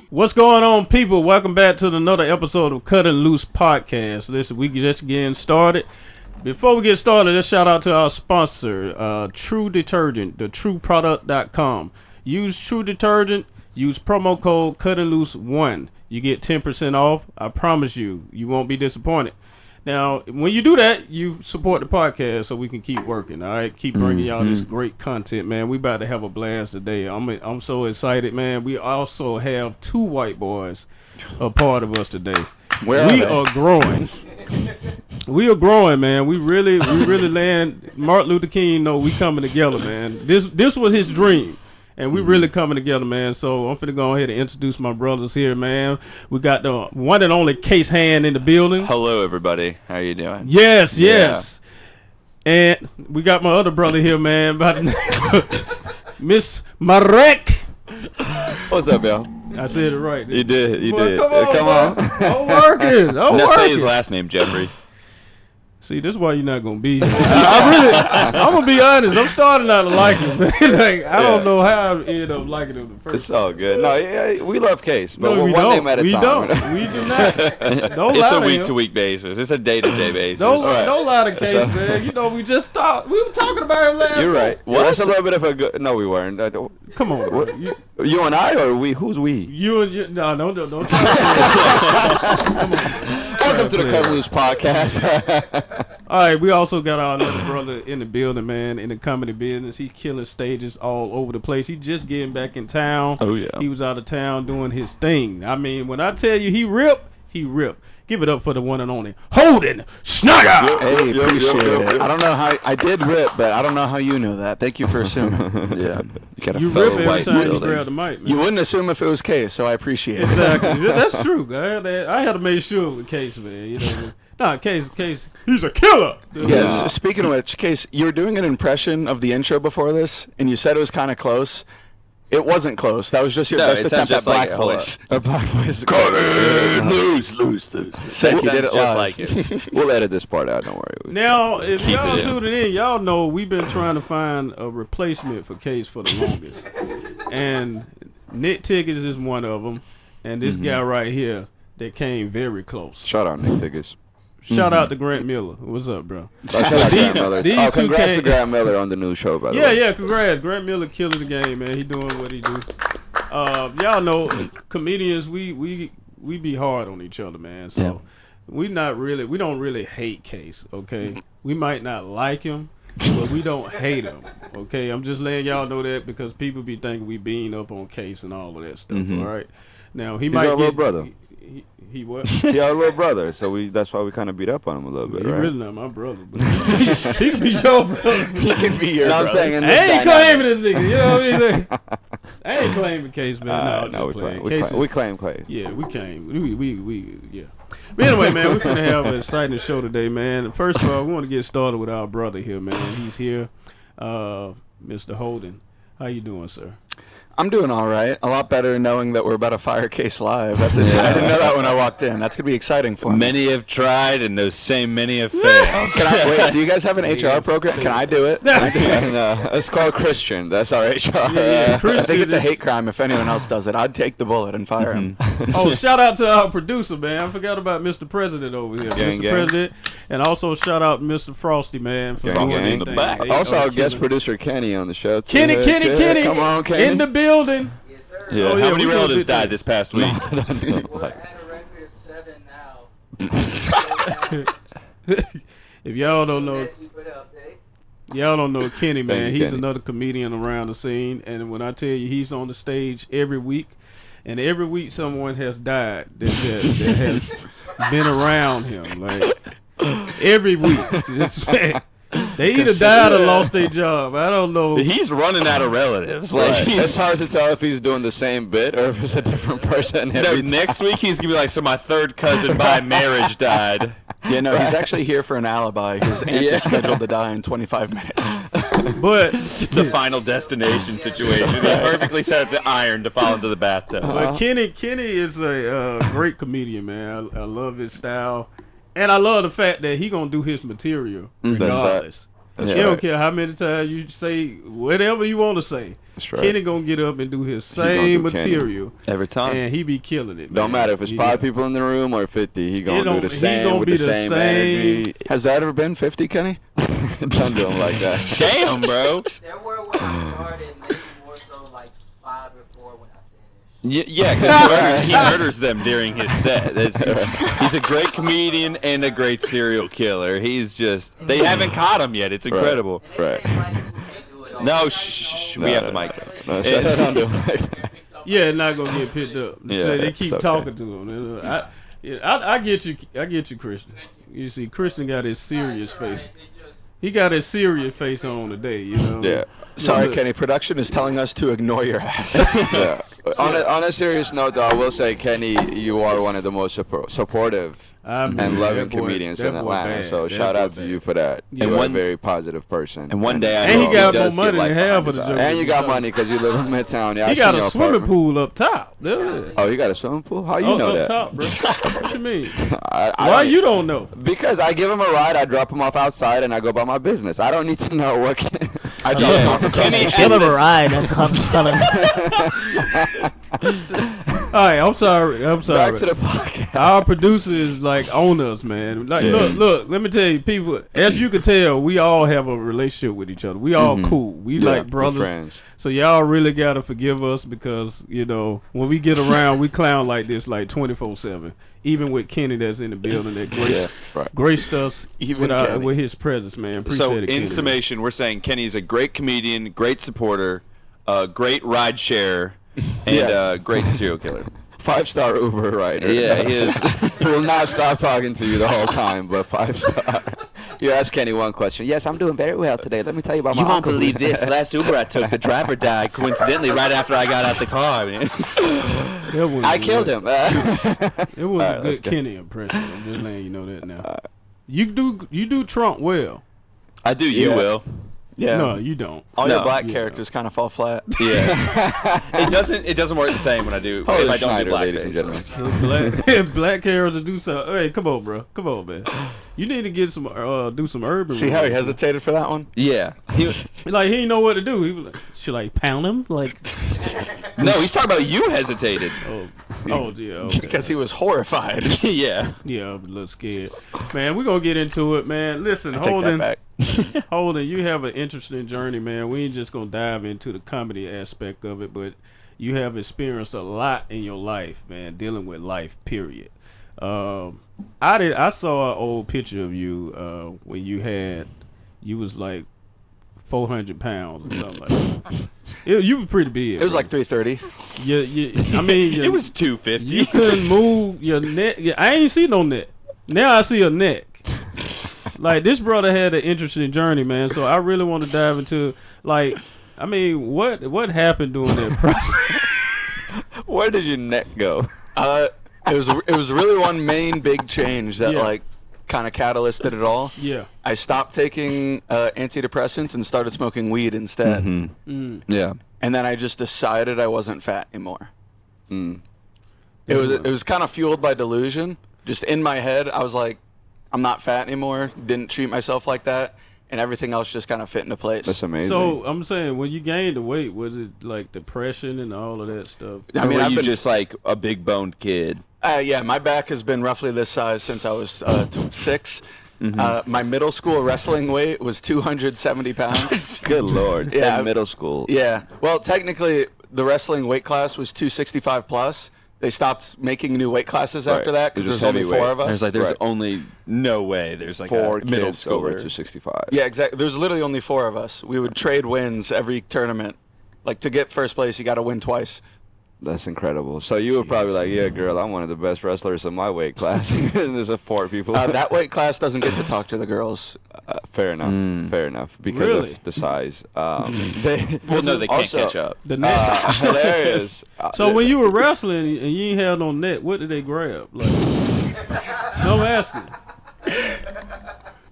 What's going on, people? Welcome back to another episode of Kuttin Loose Podcast. Listen, we just getting started. Before we get started, let's shout out to our sponsor, True Detergent, thetrueproduct.com. Use True Detergent, use promo code KuttinLoose1. You get 10% off. I promise you, you won't be disappointed. Now, when you do that, you support the podcast so we can keep working, all right? Keep bringing y'all this great content, man. We about to have a blast today. I'm so excited, man. We also have two white boys a part of us today. We are growing. We are growing, man. We really land. Martin Luther King know we coming together, man. This was his dream. And we really coming together, man. So I'm finna go ahead and introduce my brothers here, man. We got the one and only Case Hand in the building. Hello, everybody. How you doing? Yes. And we got my other brother here, man, by the name of Miss Marek. What's up, Bill? I said it right. You did. Boy, come on. I'm working. Now say his last name, Jeffrey. See, this is why you're not gonna be here. I'm gonna be honest. I'm starting not to like him. Like, I don't know how I ended up liking him the first. It's all good. No, yeah, we love Case, but no, we're one name at a time. We do not. Don't It's lie a to week-to-week basis. It's a day-to-day basis. Don't lie to Case, man. You know, we just talked. We were talking about him last You're right. week. Well, that's a little bit of a good. No, we weren't. Come on, bro. You and I, or we? Who's we? You and you. No, don't try to come on. Welcome to the Kuttin Loose Podcast. All right, we also got our other brother in the building, man, in the comedy business. He's killing stages all over the place. He's just getting back in town. Oh, yeah. He was out of town doing his thing. I mean, when I tell you he ripped, he ripped. Give it up for the one and only Holden Schneider. Hey, appreciate it. I don't know how I did rip, but I don't know how you know that. Thank you for assuming. Yeah, you got a You fellow rip every white time you building. grab the mic, man. You wouldn't assume if it was Case, so I appreciate it. Exactly. That's true. I had to make sure with Case, man. You know, nah, Case, he's a killer. Yeah. Speaking of which, Case, you were doing an impression of the intro before this, and you said it was kind of close. It wasn't close. That was just your best attempt at black voice. A black voice. Loose. That You did it just live. like it. We'll edit this part out. Don't worry. Now, if Keep y'all it. tuned in, y'all know we've been trying to find a replacement for Case for the longest. And Nick Tickets is one of them. And this guy right here that came very close. Shout out Nick Tickets. Shout out to Grant Miller. What's up, bro? Shout out Grant Miller. these two Congrats to came- Grant Miller on the new show, by the way. Yeah, congrats. Grant Miller killing the game, man. He doing what he do. Y'all know comedians, we be hard on each other, man. So we don't really hate Case, okay? We might not like him, but we don't hate him, okay? I'm just letting y'all know that because people be thinking we being up on Case and all of that stuff, all right? Now He's our little brother. He what? He our little brother, so that's why we kind of beat up on him a little bit, He right? really not my brother, but he can be your brother. He can be your No, I'm brother. saying in I this ain't dynamic. claiming this nigga, you know what I mean? I ain't claiming Case, man. No, just playing. we claim Clay. Yeah, we came. We yeah. But anyway, man, we're gonna have an exciting show today, man. First of all, we want to get started with our brother here, man. He's here, Mr. Holden. How you doing, sir? I'm doing all right. A lot better knowing that we're about to fire Case live. I didn't know that when I walked in. That's going to be exciting for me. Many have tried, and those same many have failed. Wait, do you guys have an HR program? Can I do it? It's called Christian. That's our HR. Yeah, I think it's a hate crime if anyone else does it. I'd take the bullet and fire him. Oh, shout out to our producer, man. I forgot about Mr. President over here. Gang, Mr. gang. President. And also shout out Mr. Frosty, man, for Gang, doing gang. anything. In the back. They Also, are our guest killing. producer Kenny on the show. Too. Kenny. Come on, Kenny. In the building. Yes, sir. Yeah. Oh, yeah, How many we doing relatives good things. died this past week? We're at a record of 7 now. If y'all don't know, Next we put up, eh? y'all don't know Kenny, man. you, He's Kenny. another comedian around the scene. And when I tell you he's on the stage every week, and every week someone has died that has been around him. Like, every week. They either died or lost their job. I don't know. He's running out of relatives. Like It's hard to tell if he's doing the same bit or if it's a different person. every time. next week he's gonna be like, so my third cousin by marriage died. Yeah, no, he's actually here for an alibi. His aunt is scheduled to die in 25 minutes. But It's a final destination situation. He perfectly set up the iron to fall into the bathtub. But Kenny is a great comedian, man. I love his style, and I love the fact that he gonna do his material regardless. You don't care how many times you say whatever you want to say. That's right. Kenny gonna get up and do his same material every time, and he be killing it. Don't matter if it's 5 people in the room or 50. He gonna do the same with the same energy. Has that ever been 50, Kenny? Don't do him like that. Damn, bro. There were when I started, maybe more so like 5 or 4 when I finished. Yeah, because he murders them during his set. He's a great comedian and a great serial killer. He's just, they haven't caught him yet. It's incredible. Right. No, we have the mic. No, don't do him like that. Yeah, not gonna get picked up. Yeah, So they keep it's okay. talking to him. I get you. I get you, Christian. You see, Christian got his serious face. He got his serious face on today. You know. Yeah. Sorry, Kenny. Production is telling us to ignore your ass. Yeah. On a serious note, though, I will say, Kenny, you are one of the most supportive and loving comedians in Atlanta. So shout out to you for that. You're a very positive person. And one day, And he got more money than half of the jokers. And you got money because you live in Midtown. Yeah, he got a swimming pool up top. Oh, you got a swimming pool? How you know up that? top, bro. What you mean? Why you don't know? Because I give him a ride, I drop him off outside, and I go about my business. I don't need to know what. I drop him off. Give him a ride and come. All right, I'm sorry. Back to the podcast. Our producer is like on us, man. Like, look. Let me tell you, people. As you can tell, we all have a relationship with each other. We all cool. We like brothers. Friends. So y'all really gotta forgive us because when we get around, we clown like this like 24/7. Even with Kenny that's in the building that graced us with his presence, man. Appreciate it, Kenny, in summation, we're saying Kenny's a great comedian, great supporter, great ride share, and a great serial killer. 5-star Uber rider. Yeah, he is. He will not stop talking to you the whole time, but 5-star. You ask Kenny one question. Yes, I'm doing very well today. Let me tell you about my uncle. You won't believe this. Last Uber I took, the driver died coincidentally right after I got out the car. Man. I killed him. It was a good Kenny impression. I'm just letting you know that now. You do Trump well. I do. You will. Yeah. No, you don't. All your black characters kind of fall flat. Yeah. It doesn't work the same when I do Holden if I don't Schneider, do ladies and blackface. gentlemen. Black characters do something. Hey, come on, bro. Come on, man. You need to get some do some urban. See how he hesitated for that one? Yeah. He didn't know what to do. He was like, should I pound him? Like, no, he's talking about you hesitated. Oh, yeah. Okay. Because he was horrified. Yeah. Yeah, I'm a little scared. Man, we're going to get into it, man. Listen, Holden. Holden, you have an interesting journey, man. We ain't just going to dive into the comedy aspect of it, but you have experienced a lot in your life, man, dealing with life, period. I saw an old picture of you when you was like 400 pounds or something like that. You were pretty big. It was like 330. It was 250. You couldn't move your neck. I ain't see no neck. Now I see a neck. Like, this brother had an interesting journey, man. So I really want to dive into, what happened during that process? Where did your neck go? It was really one main big change that kind of catalysted it all. Yeah. I stopped taking antidepressants and started smoking weed instead. Mm-hmm. Yeah. And then I just decided I wasn't fat anymore. Mm. It was kind of fueled by delusion. Just in my head, I was like, I'm not fat anymore. Didn't treat myself like that. And everything else just kind of fit into place. That's amazing. So I'm saying, when you gained the weight, was it like depression and all of that stuff? I mean, I've been just like a big boned kid. Yeah, my back has been roughly this size since I was 6. Mm-hmm. My middle school wrestling weight was 270 pounds. Good Lord. Yeah. In middle school. Yeah. Well, technically, the wrestling weight class was 265 plus. They stopped making new weight classes after that because there's only 4 of us. There's only no way. There's like 4 middle kids schooler. over 265. Yeah, exactly. There's literally only 4 of us. We would trade wins every tournament. Like, to get first place, you got to win twice. That's incredible. So you were probably like, yeah, girl, I'm one of the best wrestlers in my weight class. And there's 4 people. That weight class doesn't get to talk to the girls. Fair enough. Fair enough. Because of the size. They can't catch up. The neck. Hilarious. So when you were wrestling and you ain't had no net, what did they grab? Like, no, I'm asking.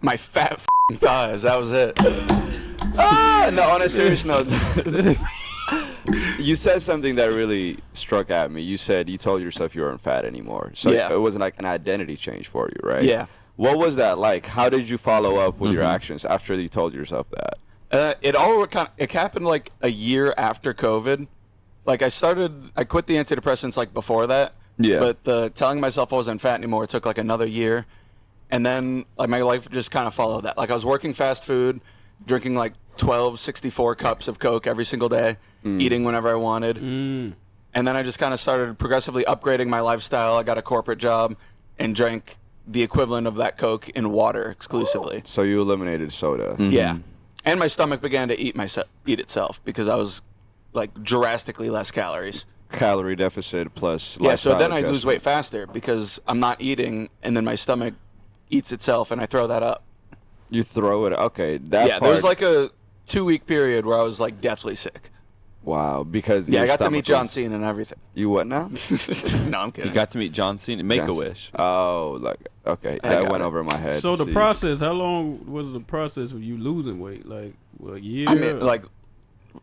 My fat thighs. That was it. No, on a serious note. You said something that really struck at me. You said you told yourself you weren't fat anymore. So it wasn't like an identity change for you, right? Yeah. What was that like? How did you follow up with your actions after you told yourself that? It happened like a year after COVID. Like I quit the antidepressants like before that. Yeah. But the telling myself I wasn't fat anymore took like another year. And then like my life just kind of followed that. Like I was working fast food, drinking like 64 cups of Coke every single day, eating whenever I wanted. And then I just kind of started progressively upgrading my lifestyle. I got a corporate job and drank the equivalent of that Coke in water exclusively. So you eliminated soda. Yeah. And my stomach began to eat itself because I was like drastically less calories. Calorie deficit plus Yeah, so then I adjustment. lose weight faster because I'm not eating and then my stomach eats itself and I throw that up. You throw it. Okay. That Yeah, part, there was like a 2-week period where I was like deathly sick. Wow. Because Yeah, your I got to stomach meet John was- Cena and everything. You what now? No, I'm kidding. You got to meet John Cena. Make-A-Wish. Oh, like, okay. I That got went it. over my head. So the See. process, how long was the process of you losing weight? Like, a year? I mean, like,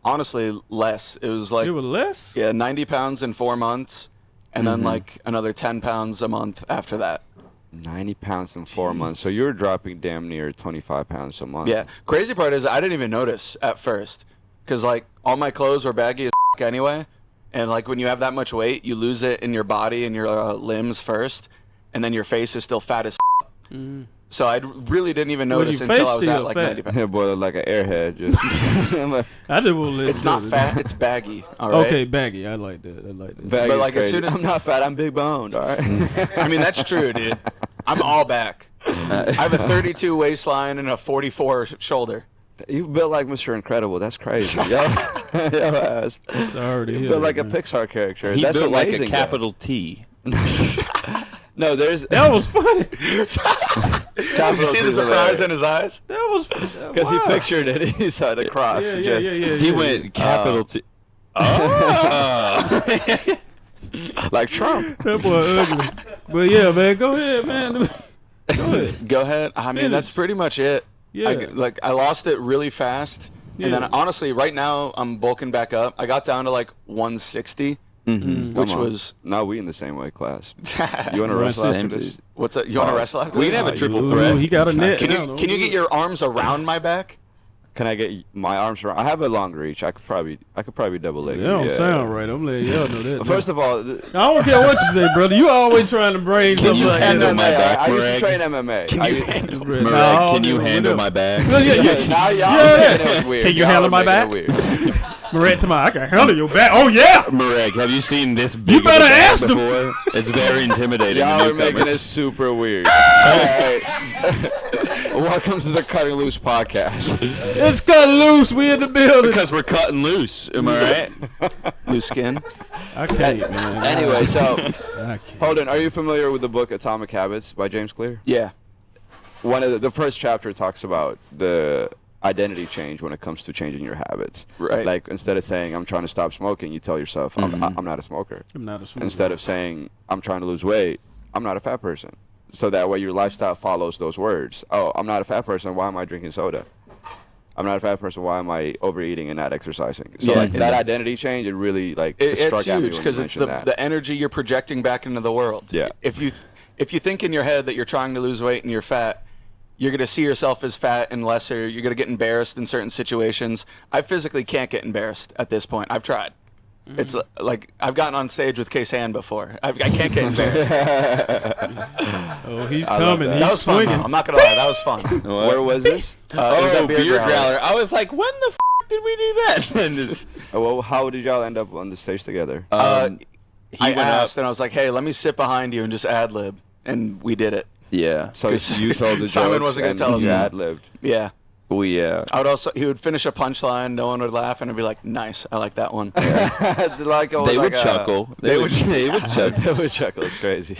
honestly, less. It was like, it was less? yeah, 90 pounds in 4 months, and then like another 10 pounds a month after that. 90 pounds in 4 months. So you're dropping damn near 25 pounds a month. Yeah. Crazy part is I didn't even notice at first because, like, all my clothes were baggy as anyway. And, like, when you have that much weight, you lose it in your body and your limbs first, and then your face is still fat as So I really didn't even Was notice your until face I was at, still like, fat? 90 pounds. Yeah, boy, like an airhead. Just I just won't let It's you not do it. fat. It's baggy. All right. Okay, baggy. I like that. I like that. Baggy But, is like, as crazy. soon as- I'm not fat. I'm big boned. All right. I mean, that's true, dude. I'm all back. I have a 32 waistline and a 44 shoulder. You built like Mr. Incredible. That's crazy. Yo ass. Sorry to You hear built that, like a man. Pixar character. He That's built like amazing, a capital T. though. No, there's That was funny. Did you see the surprise in his eyes? That was because he pictured it. He saw the cross. Yeah. He went capital T. Oh. like Trump. That boy ugly. But yeah, man, go ahead, man. Go ahead. Go ahead. I mean, that's pretty much it. Yeah. I lost it really fast. Yeah. And then, honestly, right now, I'm bulking back up. I got down to, like, 160, which Come on. was... No, we in the same weight class. You want to wrestle after this? What's that? You want to wrestle after We this? can have a triple Ooh, threat. He got a net. Can now, you get your arms around my back? Can I get my arms around? I have a long reach. I could probably double leg. That don't sound right. I'm letting y'all know that. First of all, I don't care what you say, brother. You always trying to bring Can something you like handle that. my back, I used to Marek? train MMA. Can you handle Marek, Marek, can you handle my bag? Yeah. Now y'all Yeah. making it weird. Can you Y'all handle are my making it back? weird. Marek to I can handle your back. Oh yeah. Marek, have you seen this big You better of a bag ask him. before? It's very intimidating. to Y'all are making it newcomers. super weird. Alright. Welcome to the Kuttin Loose Podcast. It's cut loose. We in the building. Because we're cutting loose. Am I right? Loose skin? I can't, man. Anyway, so I can't. Holden, are you familiar with the book Atomic Habits by James Clear? Yeah. One of the first chapter talks about the identity change when it comes to changing your habits. Right. Like instead of saying I'm trying to stop smoking, you tell yourself I'm not a smoker. I'm not a smoker. Instead of saying I'm trying to lose weight, I'm not a fat person. So that way your lifestyle follows those words. Oh, I'm not a fat person. Why am I drinking soda? I'm not a fat person. Why am I overeating and not exercising? So Yeah, like it's that a- identity change, it really like It's struck at me huge when because you it's mentioned that. the energy you're projecting back into the world. Yeah. If you think in your head that you're trying to lose weight and you're fat, you're going to see yourself as fat and lesser. You're going to get embarrassed in certain situations. I physically can't get embarrassed at this point. I've tried. It's like I've gotten on stage with Case Hand before. I can't get embarrassed. Oh, he's I love coming. that. He's That was fun. swinging. Though. I'm not going to lie. That was fun. Where was this? It was Oh, at beer Beer growler. I was like, when the did we do that? And just, Well, how did y'all end up on the stage together? he I went up. asked and I was like, hey, let me sit behind you and just ad lib. And we did it. Yeah. So you told the Simon jokes wasn't gonna and tell us you that. ad-libbed. Yeah. We He would finish a punchline, no one would laugh, and I'd be like, nice, I like that one. Like, it was they like would chuckle. They would chuckle. They would chuckle. It's crazy.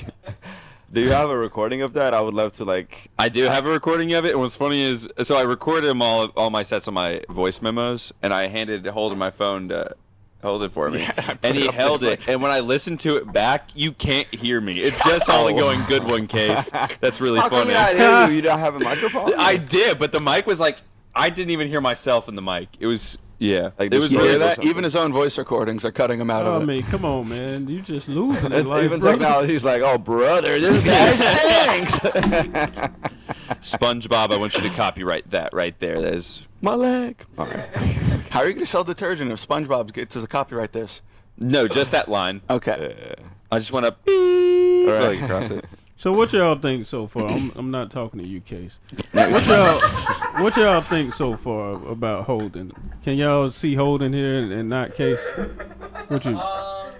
Do you have a recording of that? I would love to like. I do have a recording of it, and what's funny is, so I recorded them all my sets on my voice memos, and I handed Holden my phone to hold it for me, and he held it. And when I listened to it back, you can't hear me. It's just all going, "Good one, Case." That's really How come funny. you not hear you? You don't have a microphone? I did, but the mic was like, I didn't even hear myself in the mic. It was, yeah. Like It was this You Yeah, hear or that? something. Even his own voice recordings are cutting him out Oh, of I it. mean, come on, man. You just losing it. Like, Even brother. technology's like, oh brother, this guy stinks. SpongeBob, I want you to copyright that right there. That is My leg. All right. How are you going to sell detergent if SpongeBob gets to copyright this? no, just that line. Okay. I just want to All right. across it. So what y'all think so far? I'm not talking to you, Case. What y'all think so far about Holden? Can y'all see Holden here and not Case? What you I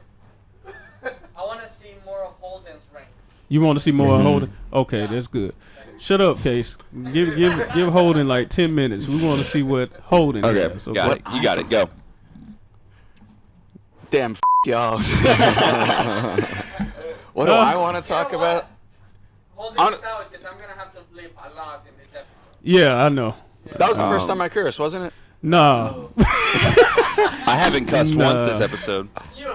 want to see more of Holden's range. you want to see more of Holden? Okay, that's good. Shut up, Case. Give Holden like 10 minutes. We want to see what Holden Okay, has. got it. You got it. Go. Damn, y'all. What do I want to talk about? Holden this out because I'm going to have to bleep a lot in this episode. Yeah, I know. That was the first time I cursed, wasn't it? Nah. I haven't cussed once this episode.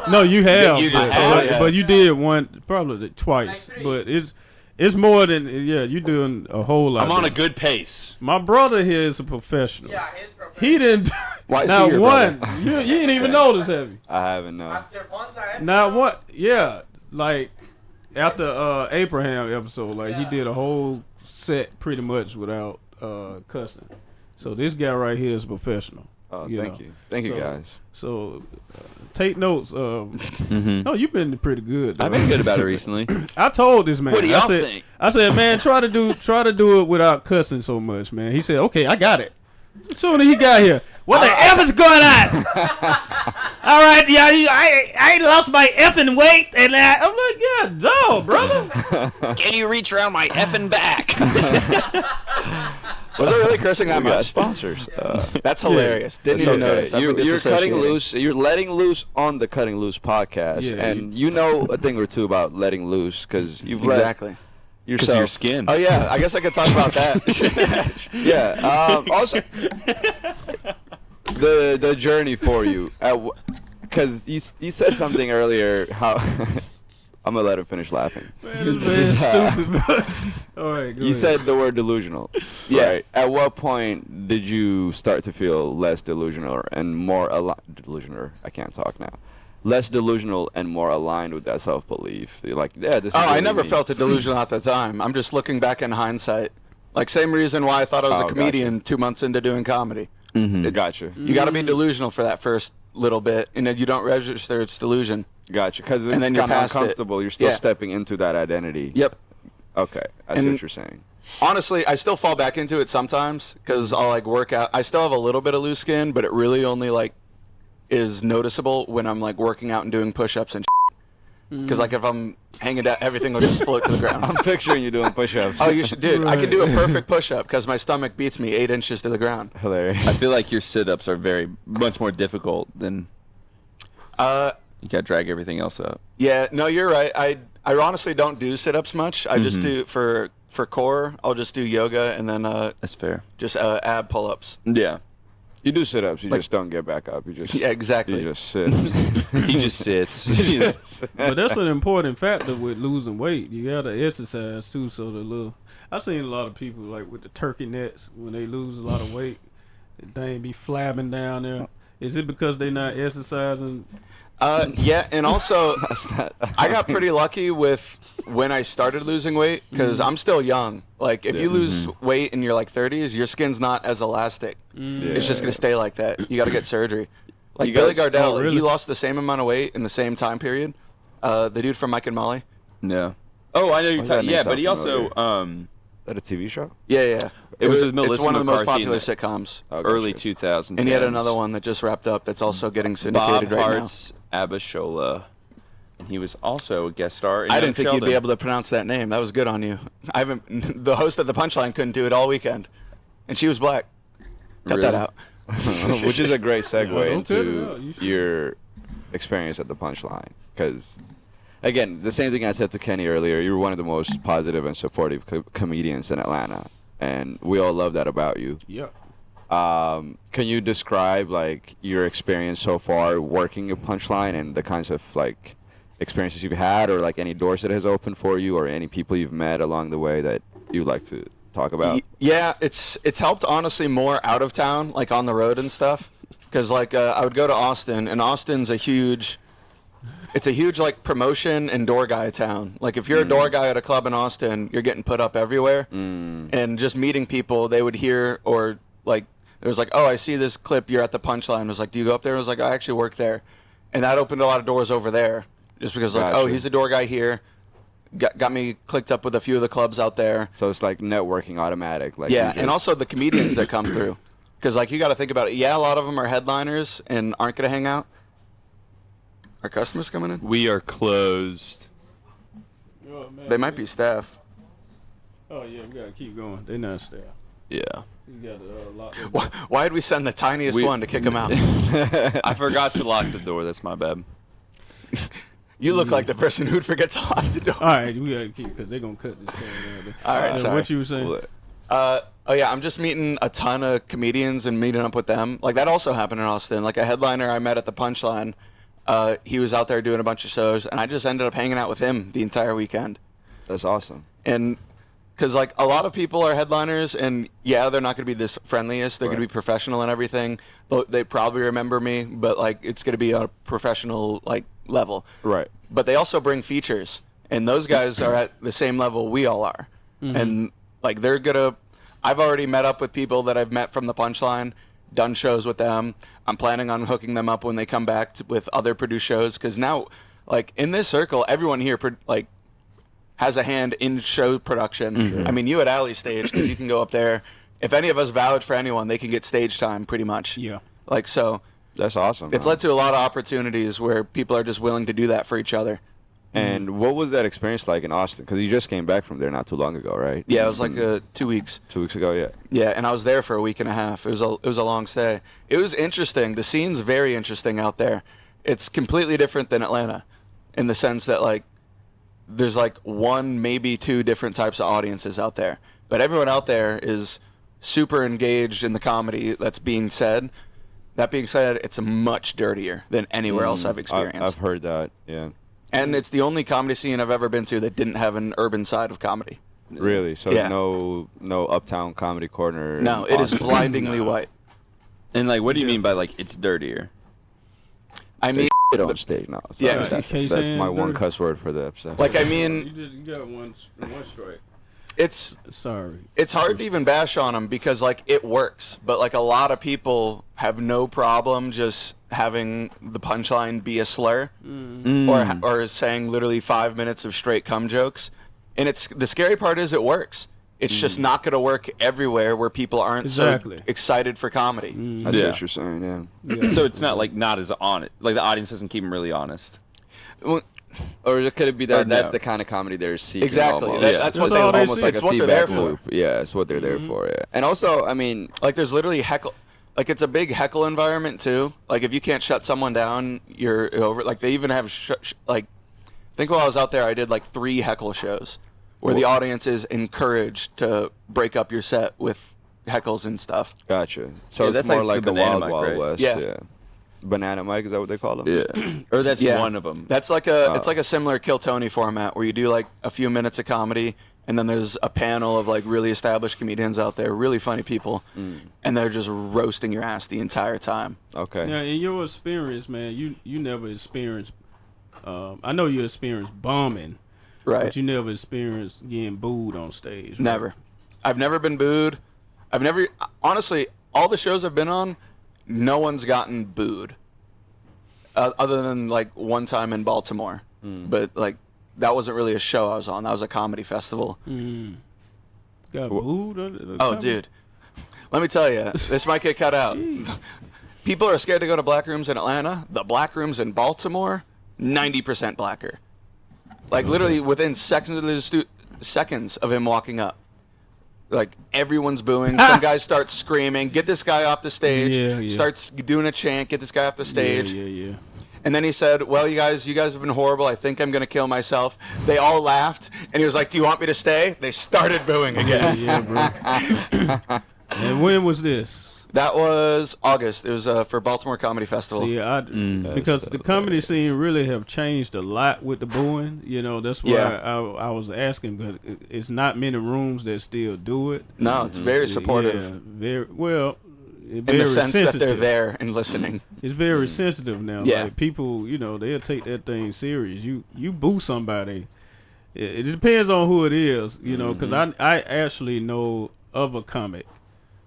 No, you have. You just but, have. but you did one, probably twice. Like 3. But it's more than, yeah, you're doing a whole lot. I'm on a good pace. My brother here is a professional. Yeah, his professional. He didn't. Why is not he your one. brother? You didn't even notice, have you? I haven't known. After Bonza episode, Not one. Yeah, like after Abraham episode, like he did a whole set pretty much without cussing. So this guy right here is a professional. Oh, you thank know. you. Thank you, So- guys. So take notes. No, you've been pretty good. Though. I've been good about it recently. I told this man. What do y'all I said, think? I said, man, try to do it without cussing so much, man. He said, okay, I got it. As soon as he got here, what the F is going on? All right, yeah, I lost my effing weight, and I'm like, yeah, dog, brother. Can you reach around my effing back? Was I really cursing that We got much? sponsors. That's hilarious. Didn't It's even okay. notice. I've been You're cutting disassociating. loose. You're letting loose on the Cutting Loose podcast, Yeah, and you know a thing or two about letting loose because you've let Exactly. Because of your yourself. skin. Oh yeah, I guess I could talk about that. Yeah. Also, the journey for you, because you said something earlier. How I'm gonna let him finish laughing. Man, this man's stupid. But all right, go You ahead. said the word delusional. Yeah. Right. At what point did you start to feel less delusional and more delusional? I can't talk now. Less delusional and more aligned with that self-belief. You're like, yeah, this is Oh, I really never me. felt it delusional at the time. I'm just looking back in hindsight. Like, same reason why I thought I was Oh, a comedian 2 months into doing comedy. Gotcha. You got to be delusional for that first little bit, and then you don't register it's delusion. Gotcha. Because it's And then you're kind of past it. uncomfortable. You're still Yeah. stepping into that identity. Yep. Okay. I see And- what you're saying. Honestly, I still fall back into it sometimes because I'll like work out. I still have a little bit of loose skin, but it really only like is noticeable when I'm like working out and doing push-ups and because like if I'm hanging down, everything will just float to the ground. I'm picturing you doing push-ups. Oh, you should, dude. I can do a perfect push-up because my stomach beats me 8 inches to the ground. Hilarious. I feel like your sit-ups are much more difficult than you got to drag everything else up. Yeah, no, you're right. I honestly don't do sit-ups much. I just do for core. I'll just do yoga and then That's fair. just ab pull-ups. Yeah. You do sit-ups. You just don't get back up. You just Yeah, exactly. You just sit. He just sits. But that's an important factor with losing weight. You gotta exercise too. So I've seen a lot of people like with the turkey nets when they lose a lot of weight, they be flabbing down there. Is it because they not exercising? Yeah, and also That's not. I got pretty lucky with when I started losing weight because I'm still young. Like if you lose weight in your like 30s, your skin's not as elastic. It's just gonna stay like that. You got to get surgery. Like You Billy guys- Gardell, oh, really? he lost the same amount of weight in the same time period. The dude from Mike and Molly. No. Oh, I know you're that talking. name Yeah, sounds but he also Is that a TV show? Yeah. It was with it's Melissa one of the most McCarthy popular in the sitcoms. Oh, early gotcha. 2000s. And he had another one that just wrapped up that's also getting Bob syndicated right Hart's Abishola. And he was also a guest star in now. I Young didn't think Sheldon. you'd be able to pronounce that name. That was good on you. I haven't. The host of the Punchline couldn't do it all weekend, and she was black. Cut that Really? out. Which is a great segue don't cut it out. into You should. your experience at the Punchline. Because, again, the same thing I said to Kenny earlier, you're one of the most positive and supportive comedians in Atlanta. And we all love that about you. Yeah. Can you describe, like, your experience so far working at Punchline and the kinds of, like, experiences you've had or, like, any doors that has opened for you or any people you've met along the way that you'd like to talk about? Yeah, it's helped honestly more out of town, like on the road and stuff. Because like I would go to Austin, and Austin's a huge it's a huge like promotion and door guy town. Like if you're a door guy at a club in Austin, you're getting put up everywhere. And just meeting people, they would hear or like it was like, oh, I see this clip. You're at the Punchline. It was like, do you go up there? I was like, I actually work there, and that opened a lot of doors over there. Just because like, oh, he's a door guy here. Got me clicked up with a few of the clubs out there. So it's like networking automatic. Like yeah, and also the comedians that come through. Because, like, you got to think about it. Yeah, a lot of them are headliners and aren't going to hang out. Are customers coming in? We are closed. Oh, man, They might be staff. Oh, yeah, we got to keep going. They're not staff. Yeah. You got to lock them down. Why did we send the tiniest one to kick them out? I forgot to lock the door. That's my bad. You look like the person who'd forget to lock the door. All right, we got to keep because they're going to cut this thing. All right, sorry. What you were saying? Oh, yeah, I'm just meeting a ton of comedians and meeting up with them. Like, that also happened in Austin. Like, a headliner I met at the Punchline, he was out there doing a bunch of shows, and I just ended up hanging out with him the entire weekend. That's awesome. And because, like, a lot of people are headliners, and, yeah, they're not going to be this friendliest. They're going to be professional and everything. They probably remember me, but, like, it's going to be a professional, like, level. Right. But they also bring features, and those guys are at the same level we all are. And, like, they're going to... I've already met up with people that I've met from the Punchline, done shows with them. I'm planning on hooking them up when they come back with other produced shows, because now, like, in this circle, everyone here, like, has a hand in show production. I mean, you at Alley Stage, because you can go up there. If any of us vouch for anyone, they can get stage time, pretty much. Yeah. Like, so... That's awesome. It's led to a lot of opportunities where people are just willing to do that for each other. And what was that experience like in Austin? Because you just came back from there not too long ago, right? Yeah, it was like 2 weeks. 2 weeks ago, yeah. Yeah, and I was there for a week and a half. It was a long stay. It was interesting. The scene's very interesting out there. It's completely different than Atlanta in the sense that, like, there's, like, one, maybe two different types of audiences out there. But everyone out there is super engaged in the comedy that's being said. That being said, it's much dirtier than anywhere else I've experienced. I've heard that, yeah. And it's the only comedy scene I've ever been to that didn't have an urban side of comedy. Really? So Yeah. no uptown comedy corner? No, in it is Austin? blindingly white. And, like, what do you mean by, like, it's dirtier? I mean, Shit on stage now. Yeah, Sorry, okay, that's saying my one dirty. cuss word for the episode. like, I mean, You got one strike. it's Sorry. hard to even bash on them because, like, it works. But, like, a lot of people have no problem just having the Punchline be a slur or saying literally 5 minutes of straight cum jokes. And it's the scary part is it works. It's just not going to work everywhere where people aren't Exactly. so excited for comedy. I see Yeah. what you're saying, yeah. So it's not, like, not as honest. Like, the audience doesn't keep them really honest. Well, Or could it be that Or that's no. the kind of comedy they're seeking? Exactly. Almost? That- that's what It's they- almost see. like It's a what they're there feedback for. loop. Yeah, it's what they're there for. Yeah. And also, I mean, like, there's literally heckle. Like, it's a big heckle environment, too. Like, if you can't shut someone down, you're over. Like, they even have, like, I think while I was out there, I did, like, 3 heckle shows where the audience is encouraged to break up your set with heckles and stuff. gotcha. So Yeah, it's that's more like like the a Banana Wild Mic, Wild right? West. Yeah. Banana Mike, is that what they call them? Yeah. Or that's one of them. That's like it's like a similar Kill Tony format where you do, like, a few minutes of comedy, and then there's a panel of, like, really established comedians out there, really funny people, and they're just roasting your ass the entire time. Okay. Now, in your experience, man, you never experienced. I know you experienced bombing, Right. but you never experienced getting booed on stage. Right? Never. I've never been booed. Honestly, all the shows I've been on, no one's gotten booed. Other than, like, one time in Baltimore. But, like, that wasn't really a show I was on. That was a comedy festival. Got booed. Oh, dude. Let me tell you, this might get cut out. People are scared to go to black rooms in Atlanta. The black rooms in Baltimore, 90% blacker. Like, literally within seconds of him walking up. Like, everyone's booing. Some guys start screaming, get this guy off the stage. Yeah. Starts doing a chant, get this guy off the stage. Yeah. And then he said, well, you guys have been horrible. I think I'm going to kill myself. They all laughed. And he was like, do you want me to stay? They started booing again. Yeah, bro. And when was this? That was August. It was for Baltimore Comedy Festival. See, because the comedy scene really have changed a lot with the booing. You know, that's why I was asking, but it's not many rooms that still do it. No, it's very supportive. Yeah, very well. it's in the very sense that they're sensitive. there and listening. It's very sensitive now. Yeah. Like people, they'll take that thing serious. You boo somebody. It depends on who it is, because I actually know of a comic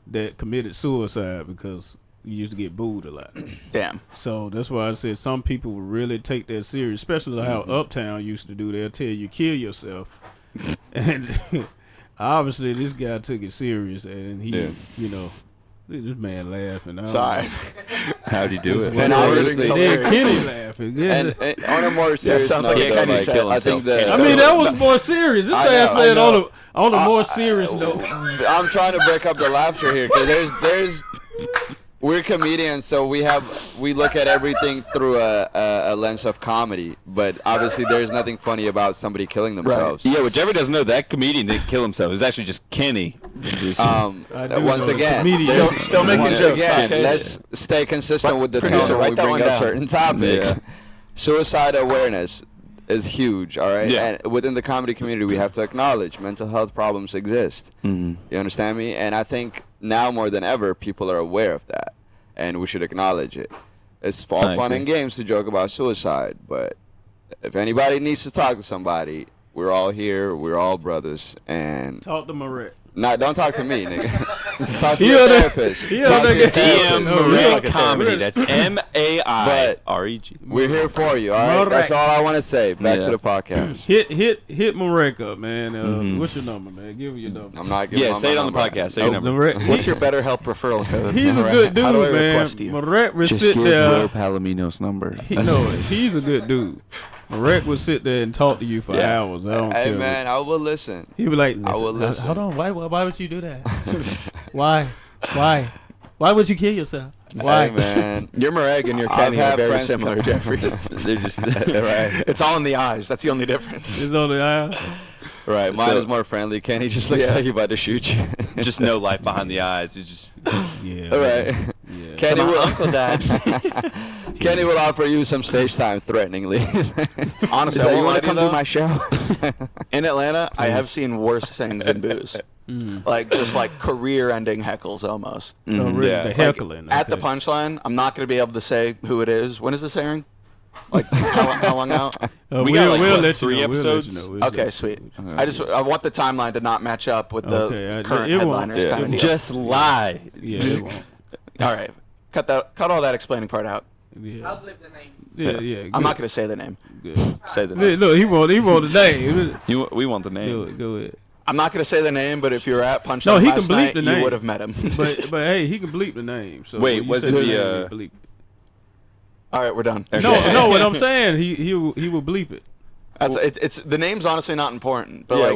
that committed suicide because you used to get booed a lot. Damn. So that's why I said some people really take that serious, especially how Uptown used to do. They'll tell you kill yourself, and obviously this guy took it serious, and he, this man laughing. Sorry. How'd he do it? And honestly, then Kenny laughing. Yeah. and on a more serious sounds note, like though, Kenny like, said. I think I mean, that was more serious. This I man know, said I know. on a more serious note. I'm trying to break up the laughter here because there's we're comedians, so we look at everything through a lens of comedy. But obviously, there's nothing funny about somebody killing themselves. Yeah, what Jeffrey doesn't know, that comedian didn't kill himself. It was actually just Kenny. I do Once know again, comedians- Still making once jokes. again, Okay. let's stay consistent with the Producer, tone when we write that bring one up down. certain topics. Yeah. Suicide awareness is huge, all right? Yeah. And within the comedy community, we have to acknowledge mental health problems exist. Mm-hmm. You understand me? And I think now more than ever, people are aware of that, and we should acknowledge it. It's all I fun agree. and games to joke about suicide, but if anybody needs to talk to somebody, we're all here. We're all brothers, and Talk to Marette. don't talk to me, nigga. Talk to He your on that- therapist. he Talk on to that your guy. DM therapist. Marek Yeah. Comedy. That's MAIREG. We're here for you, all right? Marek. That's all I want to say. Back Yeah. to the podcast. Hit Marek up, man. What's your number, man? Give me your number. I'm not giving Yeah, my say it on the number. podcast. Say your number. Marek, What's your BetterHelp referral code? He's a Alright. good dude, How do I man. request you? Marek would Just sit give there. Will Palomino's number. He's a good dude. Marek would sit there and talk to you for Yeah. hours. I don't Hey, care. man, I will listen. He would like, I will listen. Hold on, why would you do that? Why would you kill yourself? Why? Hey, man. Your Mareg and your I've Kenny are had very friends similar, come- Jeffrey. They're just right. It's all in the eyes. That's the only difference. It's on the aisle. Right. Mine So- is more friendly. Kenny just looks Yeah. like he's about to shoot you. Just no life behind the eyes. It's just Yeah. All right. Yeah. Kenny my will, uncle died. Kenny will offer you some stage time threateningly. Honestly, He's I like, you won't lie want to to come you to though. my show? In Atlanta, I have seen worse things than booze. Like just like career-ending heckles almost. Oh, really? Yeah. The Like, heckling. At the okay. punchline, I'm not going to be able to say who it is. When is this airing? Like how long out? We got, like, we'll what, let you 3 know. We'll let you episodes? know. We'll Okay, let you sweet. know. I want the timeline to not match up with the Okay, current it won't. headliners Yeah. kind of deal. Just lie. Yeah, it won't. All right, cut all that explaining part out. Yeah, I'll blip the name. yeah. I'm not going to say the name. Good. Say the Look, name. look, he want the name. We want the name. Go ahead. I'm not going to say the name, but if you were at Punchline No, he can last bleep night, the you name. would have met him. But hey, he can bleep the name. So Wait, when you was say it the the, name, he bleep it. All right, we're done. No, what I'm saying, he will bleep it. It's the name's honestly not important, but Yeah, like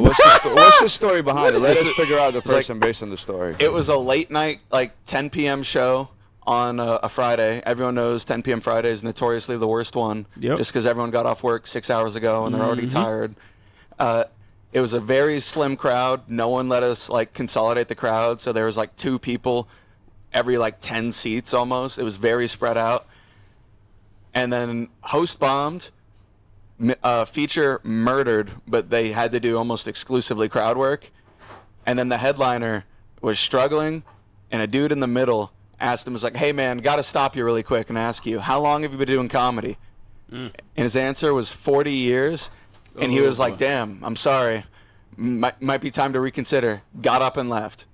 what's the story behind it? Let us figure out the like- person based on the story. it was a late night, like 10 p.m. show on a Friday. Everyone knows 10 p.m. Friday is notoriously the worst one, Yep. just because everyone got off work 6 hours ago and they're already tired. It was a very slim crowd. No one let us like consolidate the crowd, so there was like 2 people every like 10 seats almost. It was very spread out. And then host bombed, feature murdered, but they had to do almost exclusively crowd work. And then the headliner was struggling, and a dude in the middle asked him, was like, "Hey man, gotta stop you really quick and ask you, how long have you been doing comedy?" And his answer was 40 years. And he was like, "Damn, I'm sorry. Might be time to reconsider." Got up and left.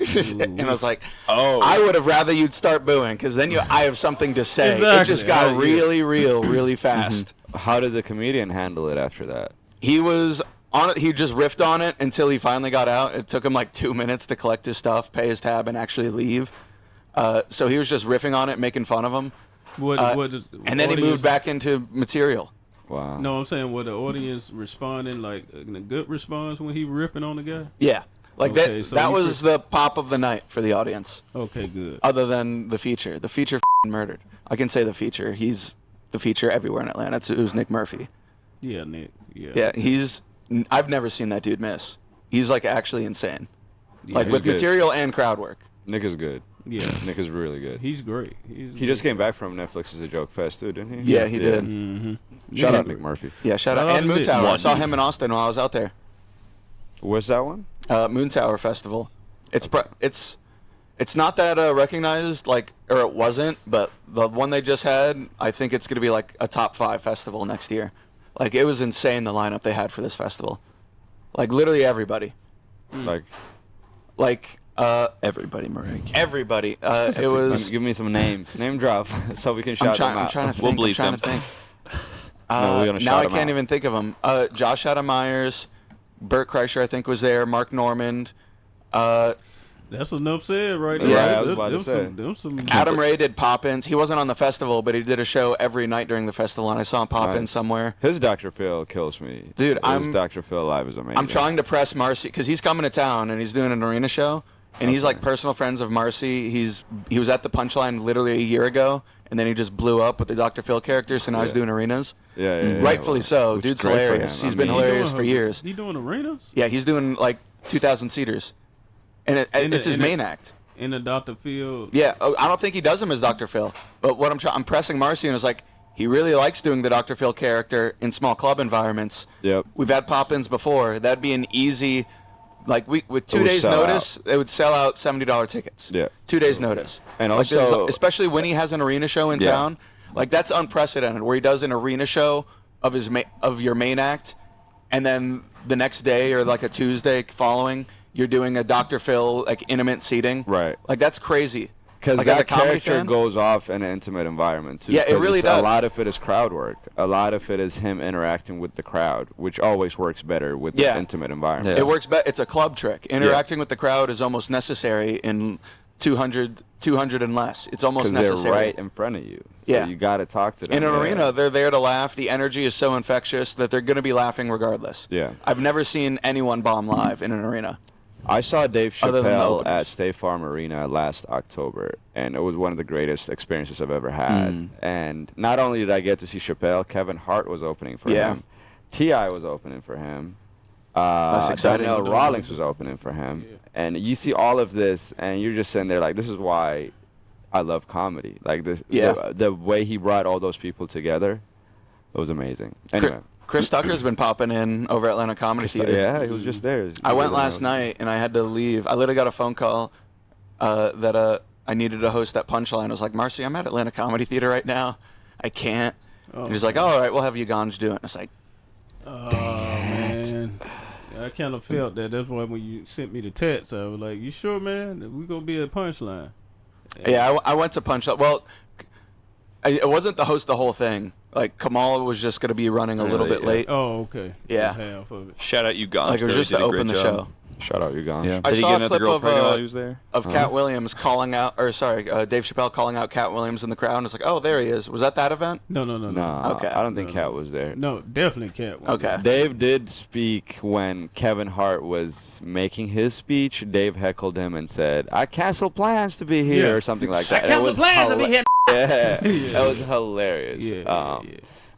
And I was like, Oh. I would have rather you'd start booing, because then I have something to say. It Exactly. just got Yeah. really real, really fast. How did the comedian handle it after that? He was on it. He just riffed on it until he finally got out. It took him like 2 minutes to collect his stuff, pay his tab, and actually leave. So he was just riffing on it, making fun of him. And then he moved back into material. Wow. No, I'm saying, were the audience responding like in a good response when he ripping on the guy? Yeah. Like Okay, so that you was the pop of the night for the audience, Okay, good. other than the feature. The feature murdered. I can say the feature. He's the feature everywhere in Atlanta. It was Nick Murphy. Yeah, Nick. Yeah. Yeah, I've never seen that dude miss. He's like actually insane. Like he's with good. material and crowd work. Nick is good. Yeah. Nick is really good. He's great. He just came back from Netflix's A Joke Fest too, didn't he? Yeah, he did. Mm-hmm. Shout out Nick Murphy. Yeah, shout out. Shout out And to Moon Nick. Tower. I One. saw him in Austin while I was out there. Where's that one? Moon Tower Festival. It's It's not that recognized, or it wasn't, but the one they just had, I think it's going to be like a top 5 festival next year. Like, it was insane, the lineup they had for this festival. Like, literally everybody. Everybody, Marek. Everybody. It was... Give me some names. Name drop so we can shout them out. I'm trying to think. We'll bleep them. Now I can't even think of them. Josh Adam Myers, Bert Kreischer, I think, was there. Mark Normand. That's enough said right there. Yeah, I was about to say. Adam Ray did pop-ins. He wasn't on the festival, but he did a show every night during the festival, and I saw him pop in somewhere. His Dr. Phil kills me. Dude, his Dr. Phil live is amazing. I'm trying to press Marcy, because he's coming to town, and he's doing an arena show, and he's like personal friends of Marcy. He was at the Punchline literally a year ago, and then he just blew up with the Dr. Phil character, so now he's doing arenas. Yeah. Rightfully so. Which Dude's is great for hilarious. him. He's been hilarious for years. He doing arenas? Yeah, he's doing like 2,000 seaters. And it's his main act. In the Dr. Phil. Yeah, I don't think he does him as Dr. Phil. But what I'm pressing Marcy and is like, he really likes doing the Dr. Phil character in small club environments. Yep. We've had pop-ins before. That'd be an easy, with 2 days notice, it would sell out $70 tickets. Yeah. 2 days notice. And also, especially when he has an arena show in town, like that's unprecedented. Where he does an arena show of your main act, and then the next day or like a Tuesday following, you're doing a Dr. Phil intimate seating. Right. Like that's crazy. Because like, that character goes off in an intimate environment too. Yeah, it really does. A lot of it is crowd work. A lot of it is him interacting with the crowd, which always works better with the intimate environment. It works better. It's a club trick. Interacting with the crowd is almost necessary in 200 and less. It's almost necessary. Because they're right in front of you. So you got to talk to them. In an arena, they're there to laugh. The energy is so infectious that they're going to be laughing regardless. Yeah. I've never seen anyone bomb live in an arena. I saw Dave Chappelle at State Farm Arena last October, and it was one of the greatest experiences I've ever had. And not only did I get to see Chappelle, Kevin Hart was opening for him. T.I. was opening for him. That's exciting. Donnell Rawlings was opening for him. Yeah. And you see all of this, and you're just sitting there like, this is why I love comedy. Like this, the way he brought all those people together, it was amazing. Anyway. Chris Tucker's been popping in over at Atlanta Comedy Theater. Yeah, he was just there. I went last night, and I had to leave. I literally got a phone call that I needed to host that Punchline. I was like, Marcy, I'm at Atlanta Comedy Theater right now. I can't. And he's like, all right, we'll have you Ganj do it. And it's like, man. I kind of felt that. That's why when you sent me the text, I was like, you sure, man? We going to be at Punchline? Yeah, I went to Punchline. Well, it wasn't the host the whole thing. Like, Kamal was just going to be running a little bit late. Oh, okay. Yeah. Half of it. Shout out you, Ganj. Like, it was just to open the show. Shout out you, Ganj. Yeah. I saw a clip of Cat Williams calling out, Dave Chappelle calling out Cat Williams in the crowd. And it's like, oh, there he is. Was that event? No. Okay. I don't think Cat was there. No, definitely Cat was okay. there. Dave did speak when Kevin Hart was making his speech. Dave heckled him and said, I cancel plans to be here, or something like that. I cancel plans to be here. Yeah, that was hilarious.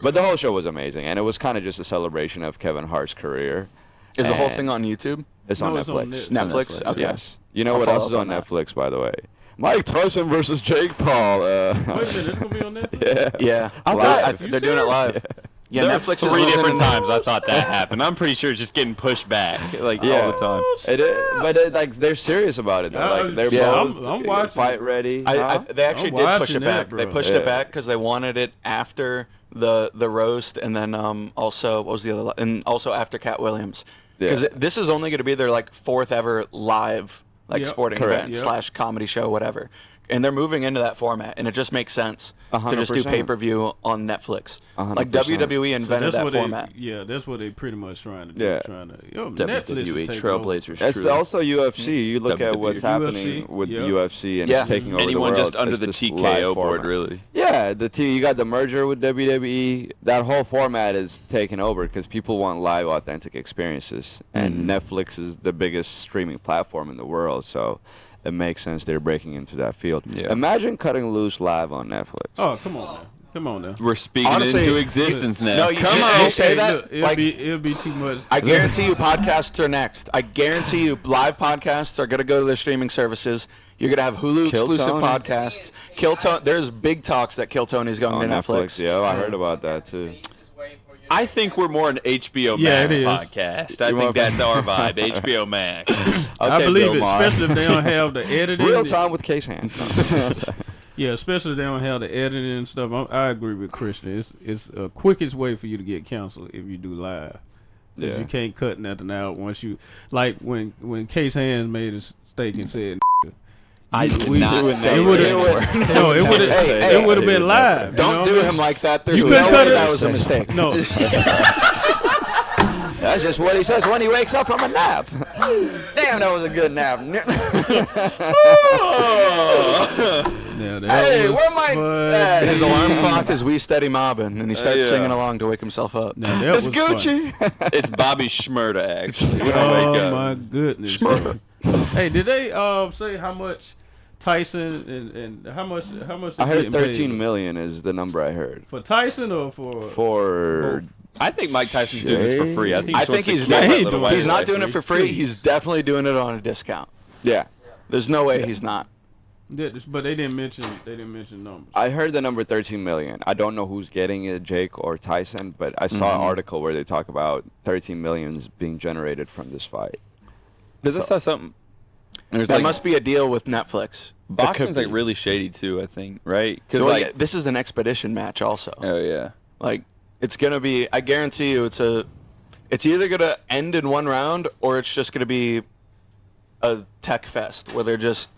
But the whole show was amazing, and it was kind of just a celebration of Kevin Hart's career. Is the whole thing on YouTube? It's on Netflix. Netflix? Okay. Yes. You know what else is on Netflix, by the way? Mike Tyson versus Jake Paul. Wait a minute, it's going to be on Netflix? Yeah. They're doing it live. Yeah, Netflix is 3 different times I thought that happened. I'm pretty sure it's just getting pushed back all the time. It is, but they're serious about it though. Like they're both I'm watching. Fight ready. They actually did push it back. Bro. They pushed it back because they wanted it after the roast, and then also what was the other? And also after Cat Williams, because this is only going to be their like 4th ever live sporting event / comedy show, whatever. And they're moving into that format, and it just makes sense to just do pay-per-view on Netflix. 100%. Like WWE invented that format. That's what they pretty much trying to do. Yeah. WWE Trailblazers. That's also UFC. You look at what's happening with UFC, and it's taking over anyone the world. Just under the TKO board, really. Yeah, you got the merger with WWE. That whole format is taking over because people want live, authentic experiences, and Netflix is the biggest streaming platform in the world. So it makes sense they're breaking into that field. Yeah. Imagine Cutting Loose live on Netflix. Oh, come on now. We're speaking into existence now. No, come on. You say that. Look, it'll be too much. I guarantee you podcasts are next. I guarantee you live podcasts are going to go to the streaming services. You're going to have Hulu exclusive podcasts. Kill Tony. There's big talks that Kill Tony's going to Netflix. Yeah, I heard about that too. Just waiting for I think we're more an HBO Yeah, Max it is. podcast. I think that's our vibe, HBO Max. I Okay, believe Bill it, Maher. especially if they don't have the editing. Real time with Case Hand. Yeah, especially if they don't have the editing and stuff. I agree with Christian. It's a quickest way for you to get canceled if you do live. 'Cause Yeah. you can't cut nothing out once you like when Case Hands made a mistake and said. I did we- not it say would that have word. no, it would have Hey, it would have been live. you Don't know do what I him mean? like that. There's You no couldn't way cut it. that was a mistake. No, That's just what he says when he wakes up from a nap. Damn, that was a good nap. yeah, that Hey, was where my funny. His alarm clock is "We Steady Mobbin'," and he starts Yeah. singing along to wake himself up. Now, that It's was funny. Gucci. It's Bobby Schmurda, actually. When I wake Oh up. my goodness! Hey, did they say how much Tyson and how much? I they heard getting paid? 13 million is the number I heard for Tyson or for for. I think Mike Tyson's doing this for free. I think, I think he's definitely he's not doing it for free. He's definitely doing it on a discount. Yeah, There's no way he's not. But they didn't mention numbers. I heard the number 13 million. I don't know who's getting it, Jake or Tyson, but I saw an article where they talk about 13 millions being generated from this fight. Does this have something? There's That like, must be a deal with Netflix. boxing's like be. really shady too. I think, right? Because Well, like, yeah, this is an expedition match also. oh yeah, Like, it's gonna be. I guarantee you, it's either gonna end in one round or it's just gonna be a tech fest where they're just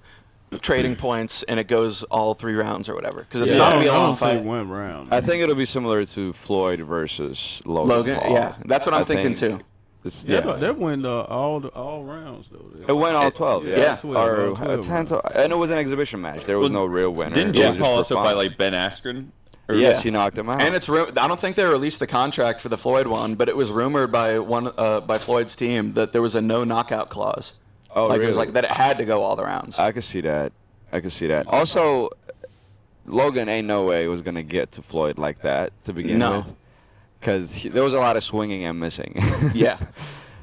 trading points and it goes all 3 rounds or whatever. Because it's Yeah. not I gonna be a don't long say fight. one round. I think it'll be similar to Floyd versus Logan, Paul. yeah, that's what I'm I thinking think too. this- That went all rounds though. It went all 12, yeah. Yeah. 12, Or all 12 10 to, and it was an exhibition match. There was Well, no real winner. didn't It was Jake just Paul for also fun. fight like Ben Askren? Or- Yes, Yeah. he knocked him out. And it's I don't think they released the contract for the Floyd one, but it was rumored by by Floyd's team that there was a no knockout clause. oh, Like really? it was like that it had to go all the rounds. I could see that. Also, Logan ain't no way was gonna get to Floyd like that to begin No. with, because there was a lot of swinging and missing. Yeah.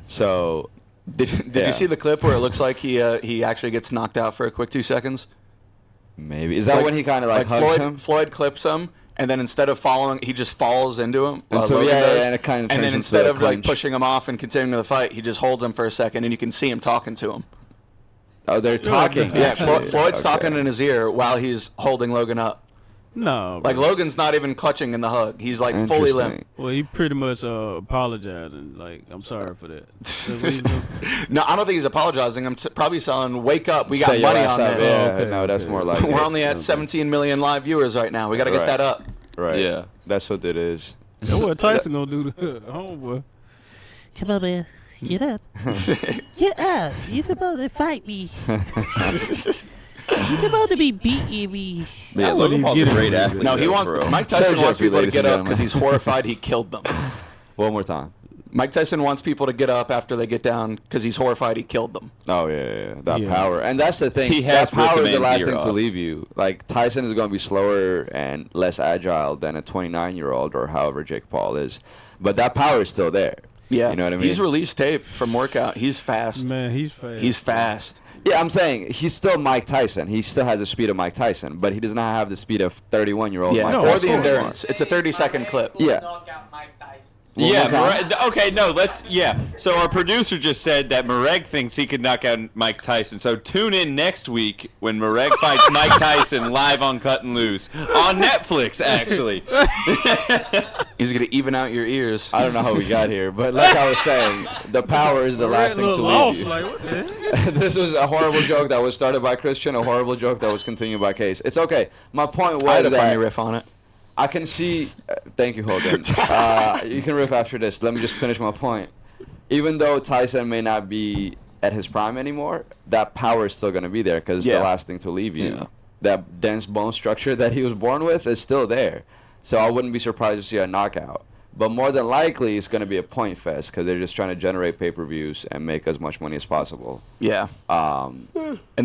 So Did Yeah. you see the clip where it looks like he actually gets knocked out for a quick 2 seconds? maybe is that when he kind of like hugs Floyd, him? Floyd clips him, and then instead of following, he just falls into him. And so, Logan yeah, does. yeah, and it kinda and turns then into instead a of like clinch. pushing him off and continuing the fight, he just holds him for a second, and you can see him talking to him. Oh, they're talking. Yeah, actually. Floyd's Okay. talking in his ear while he's holding Logan up. No, Like bro. Logan's not even clutching in the hug. He's like fully limp. Interesting. Well, he pretty much apologizing. Like, I'm sorry for that. That's what he's doing. No, I don't think he's apologizing. I'm probably selling. Wake up, we got Stay your money ass on up. this. Yeah, Oh, okay, no, that's okay. more like We're it. only at 17 million live viewers right now. We got to get Right. that up. Right. Yeah. That's what it is. That's what Tyson gonna do to homeboy. Come on, man. Get up. Get up. You're supposed to fight me. You're supposed to be beating me. Yeah, I wouldn't Logan even Paul's get a it. great athlete. No, he though, wants. bro. Mike Tyson Sir wants Jeffrey, people to ladies get and up because gentlemen. he's horrified he killed them. One more time. Mike Tyson wants people to get up after they get down because he's horrified he killed them. Oh yeah. That Yeah. power, and that's the thing. He has that power ripped is the the man's last ear thing to off. leave you. Like Tyson is going to be slower and less agile than a 29-year-old or however Jake Paul is, but that power is still there. Yeah, You know what I mean? He's released tape from workout. He's fast. Man, he's fast. He's fast. Yeah, I'm saying he's still Mike Tyson. He still has the speed of Mike Tyson, but he does not have the speed of 31-year-old Yeah, Mike No, or Tyson. the of course. endurance. It's a 30-second clip. Yeah. Knock out Mike Tyson. One Yeah, more time. okay, no, so our producer just said that Mareg thinks he could knock out Mike Tyson. So tune in next week when Mareg fights Mike Tyson live on Kuttin Loose. On Netflix, actually. He's gonna even out your ears. I don't know how we got here, but like I was saying, the power is the last thing to leave you. Like, what the hell? This was a horrible joke that was started by Christian, a horrible joke that was continued by Case. It's okay. My point I had was a funny that riff on it. I can see. Thank you, Holden. You can riff after this. Let me just finish my point. Even though Tyson may not be at his prime anymore, that power is still going to be there because it's Yeah. the last thing to leave you. Yeah. That dense bone structure that he was born with is still there. So I wouldn't be surprised to see a knockout. But more than likely, it's going to be a point fest because they're just trying to generate pay-per-views and make as much money as possible. Yeah. And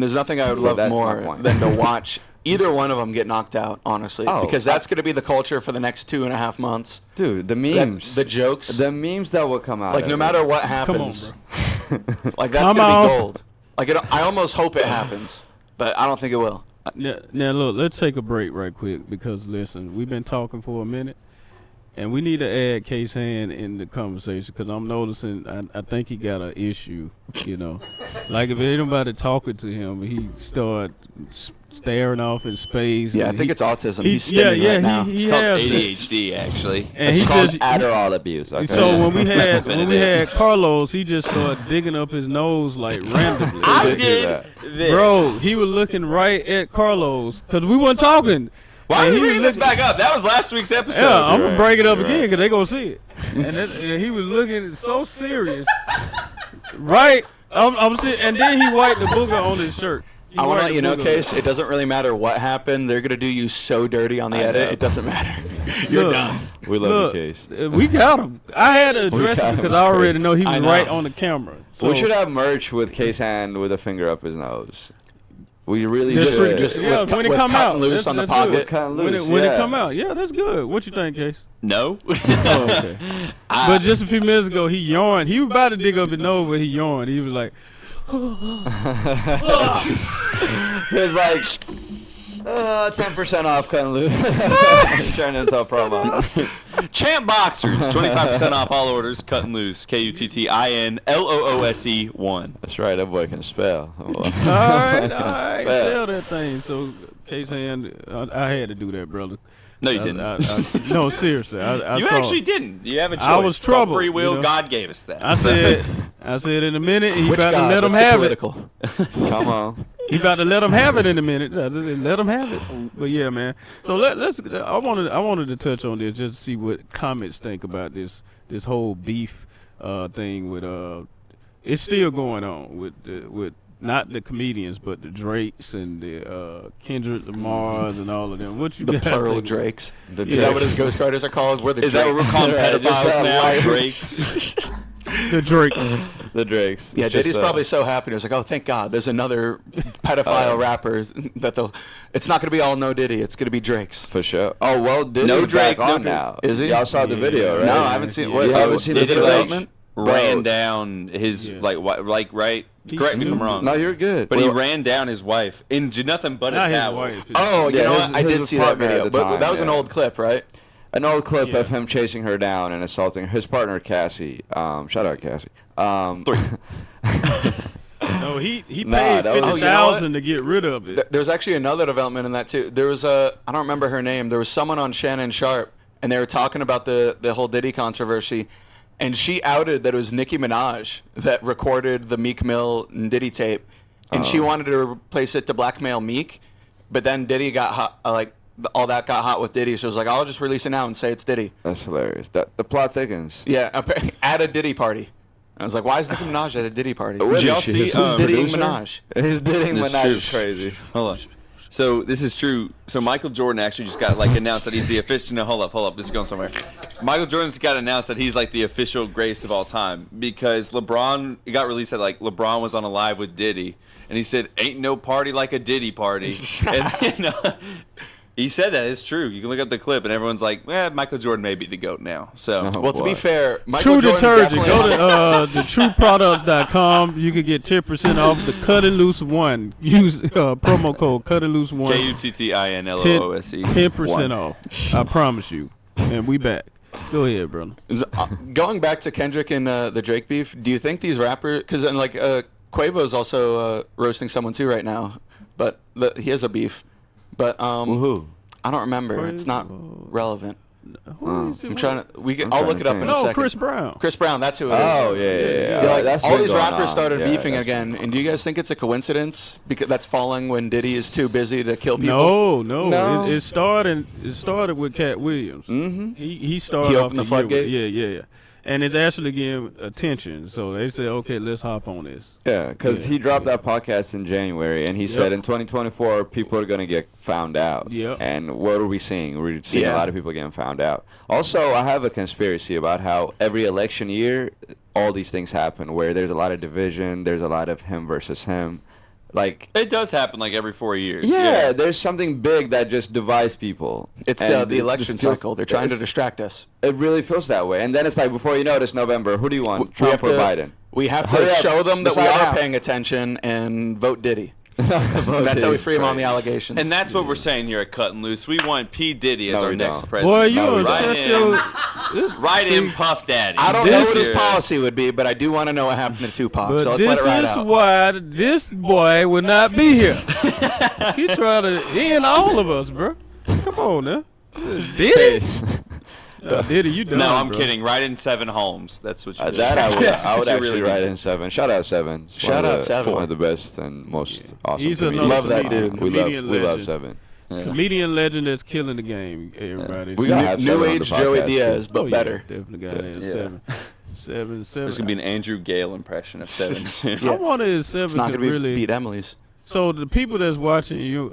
there's nothing I would So love that's my more point. than to watch either one of them get knocked out, honestly. Oh, because that's going to be the culture for the next 2.5 months. Dude, the That's- memes. the jokes. The memes that will come out. Like, of no it. matter what Come on, happens, bro. like, that's Come going to on. be gold. Like, I almost hope it happens, but I don't think it will. Now, look, let's take a break right quick because, listen, we've been talking for a minute, And we need to add Case Hand in the conversation because I'm noticing I think he got an issue, you know. Like if anybody talking to him, he start staring off in space. Yeah, I think it's autism. He's stimming right now. He It's called has ADHD, actually. And It's he called just Adderall abuse. Okay? so when we had Carlos, he just started digging up his nose like randomly. I did did this. Bro, he was looking right at Carlos because we weren't talking. Why are And you he was bringing this looking- back up? That was last week's episode. Yeah, I'm You're gonna bring it up right. again because they gonna see it. And he was looking so serious, right? I'm sitting, and then he wiped the booger on his shirt. I want to let you know, Case, it doesn't really matter what happened. They're going to do you so dirty on the edit. It doesn't matter. You're Look, done. We love Look, you, Case. we got him. I had to address got it him. because It's I already crazy. know he was I know. right on the camera. So We should have merch with Case Hand with a finger up his nose. We really Just- should. just- yeah, with when it with come Kuttin out, Loose on the that's pocket. good. Kuttin When Loose, it yeah. come out, yeah, that's good. What you think, Case? No. Oh, okay. But just a few minutes ago, he yawned. He was about to dig up his nose, but he yawned. He was like, He was like, 10% off Kuttin Loose. Turn into a promo. Champ Boxers, 25% off all orders. Kuttin Loose, KUTTINLOOSE 1. That's right, that boy can spell. all right, Bad. sell that thing. So, Case Hand, I had to do that, brother. No, you didn't. No, seriously. I You saw. actually didn't. You have a choice. I was It's called troubled, Free will. you know? God gave us that. I said in a minute, he Which about to God? let him Let's get have it. political. Come on. He about to let him have it in a minute. I just said, let him have it. But yeah, man. So let's. I wanted to touch on this just to see what comments think about this whole beef thing with It's still going on with not the comedians but the Drakes and the Kendrick Lamars and all of them. What you The got plural think? Drakes. The Is that what Drakes. his ghostwriters are called? We're the Is that what we're Drakes. calling Yeah, just pedophiles that now? life. Drakes? The Drakes. The Drakes. Yeah, It's just, Diddy's probably so happy. He was like, "Oh, thank God, there's another pedophile rapper that they'll. It's not going to be all no Diddy. It's going to be Drake's." For sure. Oh, well, Diddy's No Drake, back no on Drake. now. Is he? Y'all saw the video, right? No, I haven't seen. What, You haven't seen the Diddy video? development? ran down his Yeah. right. He's Correct me if I'm stupid. wrong. No, you're good. But he Well, ran down his wife and did nothing but Not a his towel. wife. Oh, you Yeah, know his- what? I his did see that partner at video, the but time, that was an yeah. old clip, right? an old clip Yeah. of him chasing her down and assaulting his partner, Cassie. Shout out, Cassie. No, he Nah, paid that was- Oh, you know $50,000 to get rid of it. There's actually another development in that too. There was I don't remember her name. There was someone on Shannon Sharp, and they were talking about the whole Diddy controversy, and she outed that it was Nicki Minaj that recorded the Meek Mill and Diddy tape, and she wanted to replace it to blackmail Meek, but then Diddy got hot, all that got hot with Diddy, so it was like, I'll just release it now and say it's Diddy. That's hilarious. The plot thickens. Yeah, at a Diddy party. I was like, why is Nicki Minaj at a Diddy party? What Did is y'all she, see, his who's Diddying producer? Minaj? His Diddying That's Minaj true. is crazy. Hold on. So this is true. So Michael Jordan actually just got announced that he's the official. No, hold up. This is going somewhere. Michael Jordan's got announced that he's the official greatest of all time because LeBron. It got released that LeBron was on a live with Diddy, and he said, "Ain't no party like a Diddy party." And he said that. It's true. You can look up the clip, and everyone's like, Michael Jordan may be the GOAT now. So Well, to be boy. fair, Michael True Jordan Detergent. Go to definitely- thetrueproducts.com. You can get 10% off the Kuttin Loose 1. Use promo code Kuttin Loose 1. KUTTINLOOSE. 10% off. I promise you. And we back. Go ahead, brother. Going back to Kendrick and the Drake beef, do you think these rappers, because Quavo's also roasting someone too right now, but he has a beef, but Woohoo. I don't remember. It's not relevant. I'm trying to. I'm I'll trying look to it up think. in a No, second. Chris Brown. Chris Brown, that's who it is. Oh, yeah. Yeah, That's all been these going rappers on. started Yeah, beefing that's again, been and do you guys think it's a coincidence because that's falling when Diddy is too busy to kill people? No. No. It started with Cat Williams. Mm-hmm. He started He off opened the year with- floodgate? Yeah. And it's actually getting attention. So they said, okay, let's hop on this. Yeah, because Yeah. he dropped that podcast in January, and he said in 2024 people are going to get found out. Yep. And what are we seeing? We're seeing Yeah. a lot of people getting found out. Also, I have a conspiracy about how every election year, all these things happen, where there's a lot of division, there's a lot of him versus him. It does happen every 4 years. Yeah, there's something big that just divides people. It's And the it election just feels- cycle. They're trying to it's- distract us. It really feels that way. And then it's before you know it, it's November. Who do you want, We Trump have or to- Biden? We have Hurry to up. show them that we Decide are now. paying attention and vote Diddy. That's how we free him on the allegations. And that's what we're saying here at Kuttin Loose. We want P. Diddy as No, our we next don't. president. Boy, you No, gonna we shut don't. your Right in Puff Daddy. I don't know This what his year. policy would be, but I do want to know what happened to Tupac. But So let's let this it ride is out. why this boy would not be here. He trying to end all of us, bro. Come on now. Diddy? Diddy, you done, No, I'm bro. kidding. Right in 7 Holmes. That's what you did. That I would You actually really write did. in 7. Shout out 7. It's Shout out 7. One of the best and most awesome. He's comedians. another Love that dude. We love 7. Comedian legend that's killing the game, everybody. We gotta have New 7 on the age Joey podcast, Diaz, too. but Oh, yeah, better. definitely got that. Yeah. 7. 7. There's going to be an Andrew Gale impression of 7. I wanted his 7 It's not to going to really. beat Emily's. So the people that's watching you,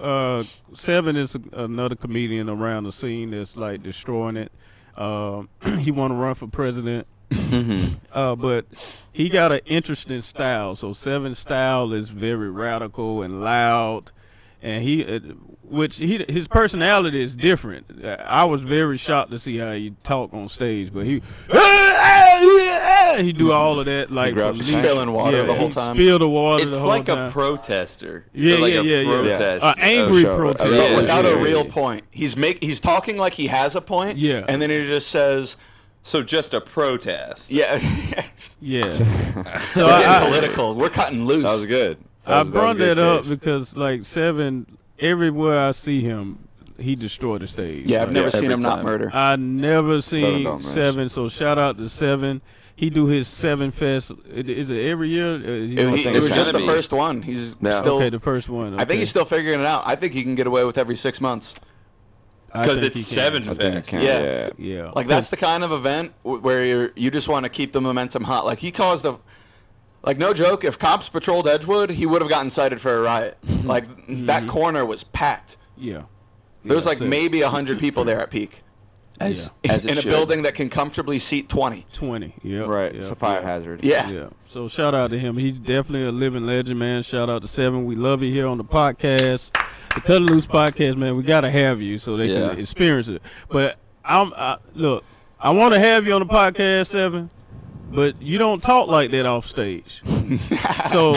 7 is another comedian around the scene that's like destroying it. He want to run for president, but he got an interesting style. So 7's style is very radical and loud, and his personality is different. I was very shocked to see how he talk on stage, but he do all of that like grabs from his Spilling water the whole he time. Spill the water It's the whole like time. a protester. Yeah, like yeah, a yeah, yeah. protest. Angry sure. protest. But Yeah, without yeah, a yeah. real point. He's talking like he has a point. Yeah. And then he just says, So just a protest. yeah. Yeah. We're getting political. We're cutting loose. That was good. I was a brought good that up case. because like 7, everywhere I see him, he destroyed the stage. Yeah, I've Like, never every seen him not time. murder. I never seen don't miss. 7. So shout out to 7. He do his 7 fest. Is it every year? It, think it it's was just the gonna be. first one. He's still. okay, the first one. I think okay. he's still figuring it out. I think he can get away with every 6 months. I Because think it's he can. 7 I think it fest. can. Yeah. Yeah. Like that's the kind of event where you just want to keep the momentum hot. Like he caused like no joke. If cops patrolled Edgewood, he would have gotten cited for a riot. Like that corner was packed. Yeah. There was like 7. maybe 100 people there at peak. As In it a should. building that can comfortably seat 20. 20. Yeah. Right. Yeah. It's a fire hazard. Yeah. Yeah. So shout out to him. He's definitely a living legend, man. Shout out to 7. We love you here on the podcast, the Kuttin Loose Podcast, man. We gotta have you so they Yeah. can experience it. But look, I want to have you on the podcast, 7. But you don't talk like that off stage. So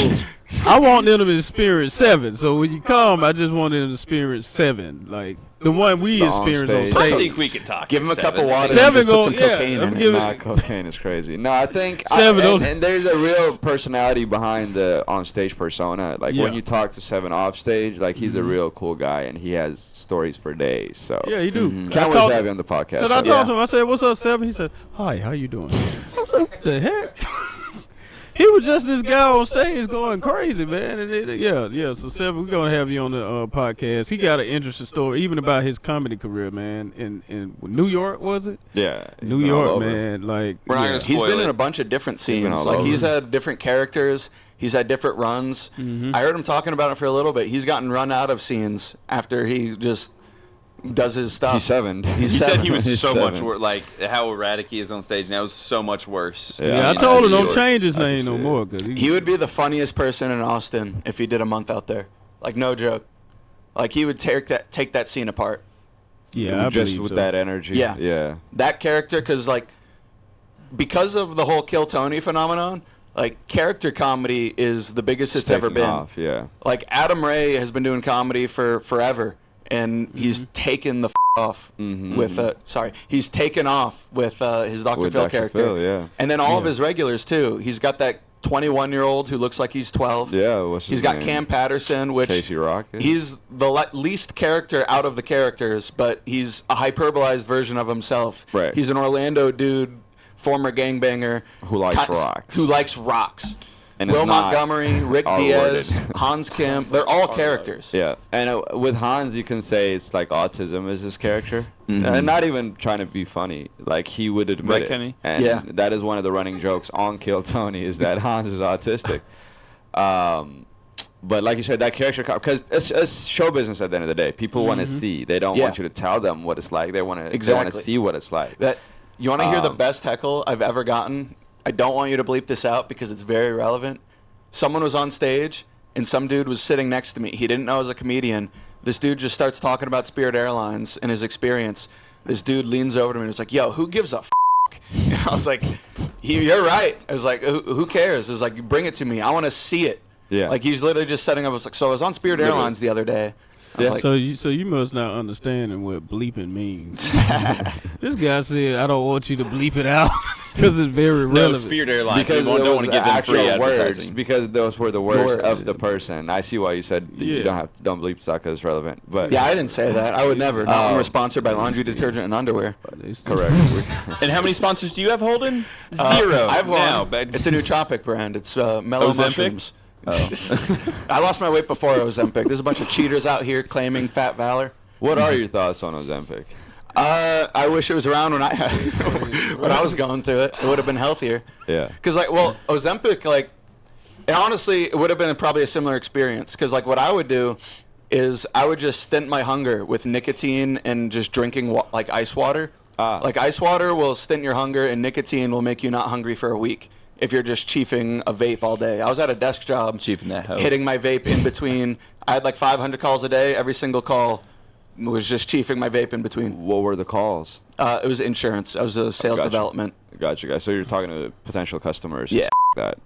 I want them to experience 7. So when you come, I just want them to experience 7, like the one we The experience on on-stage. stage. I think we could talk. Give to him a cup 7. of water 7 and just go- put some yeah, cocaine I'm in it. giving- Nah, cocaine is crazy. No, I think 7 and there's a real personality behind the on-stage persona. Like Yeah. when you talk to 7 off stage, like he's a real cool guy and he has stories for days. So Yeah, he do. can't wait to have you on the podcast. Cause I So, talked to him. I said, "What's up, 7?" He said, "Hi, how you doing?" I was like, "What the heck?" He was just this guy on stage going crazy, man. Yeah. So 7, we're gonna have you on the podcast. He got an interesting story, even about his comedy career, man. In New York, was it? yeah, he's New been all York, over. man. Like, We're not yeah. gonna He's Spoil been in it. a bunch of different been scenes. all Like he's over. had different characters. He's had different runs. Mm-hmm. I heard him talking about it for a little bit. He's gotten run out of scenes after he just does his stuff. He's 7. He's He said he was He's so much 7. worse. Like how erratic he is on stage now is so much worse. Yeah, I mean, told him see don't it. change his I can name no see it. more. Cause He would be the funniest person in Austin if he did a month out there. Like no joke. Like he would take that scene apart. Yeah, I just believe with so. that energy. Yeah. Yeah. That character, because of the whole Kill Tony phenomenon, like character comedy is the biggest it's ever Taking been. off, yeah. Like Adam Ray has been doing comedy for forever, and he's taken the off with he's taken off with his Dr. With Phil Dr. character. Phil, yeah. And then all of his regulars too. He's got that 21-year-old who looks like he's 12. Yeah, what's his He's got name? Cam Patterson, which Casey Rocket. he's the least character out of the characters, but he's a hyperbolized version of himself. Right. He's an Orlando dude, former gangbanger Who likes rocks. Who likes rocks. And Will it's not Montgomery, Rick R-worded. Diaz, Hans Kim, they're all characters. Yeah, and with Hans, you can say it's like autism is his character, Mm-hmm. and not even trying to be funny. Like he would admit Right, it, Kenny? and Yeah. that is one of the running jokes on Kill Tony is that Hans is autistic. But like you said, that character, because it's show business at the end of the day. People want to see. They don't Yeah. want you to tell them what it's like. They want to. They want Exactly. to see what it's like. That you want to hear the Um, best heckle I've ever gotten? I don't want you to bleep this out because it's very relevant. Someone was on stage and some dude was sitting next to me. He didn't know I was a comedian. This dude just starts talking about Spirit Airlines and his experience. This dude leans over to me and was like, "Yo, who gives a f?" And I was like, "You're right." I was like, "Who cares?" I was like, "Bring it to me. I want to see it." Yeah. Like he's literally just setting up. I was like, "So I was on Spirit Airlines the other day." I was Yeah. like, So you must not understand what bleeping means. This guy said, "I don't want you to bleep it out because it's very No, relevant." Spirit Airlines. Because We don't want to give them free actual words. advertising. Because those were the words Words. of the person. I see why you said that you Yeah. don't bleep stuff because it's relevant. But yeah, I didn't say that. I would never. Not when Oh. we're sponsored by laundry detergent and underwear. correct. And how many sponsors do you have, Holden? Zero. I have now. one. It's a nootropic brand. It's Mellow Ozempic? Mushrooms. I lost my weight before Ozempic. There's a bunch of cheaters out here claiming fat valor. What are your thoughts on Ozempic? I wish it was around when I was going through it. It would have been healthier. Yeah. Because Ozempic, and honestly, it would have been probably a similar experience. Because what I would do is I would just stint my hunger with nicotine and just drinking ice water. Ice water will stint your hunger, and nicotine will make you not hungry for a week if you're just chiefing a vape all day. I was at a desk job, Chiefing that hoe. hitting my vape in between. I had 500 calls a day. Every single call was just chiefing my vape in between. What were the calls? It was insurance. I was a sales Gotcha. development. Gotcha, guys. So you're talking to potential customers. Yeah. That.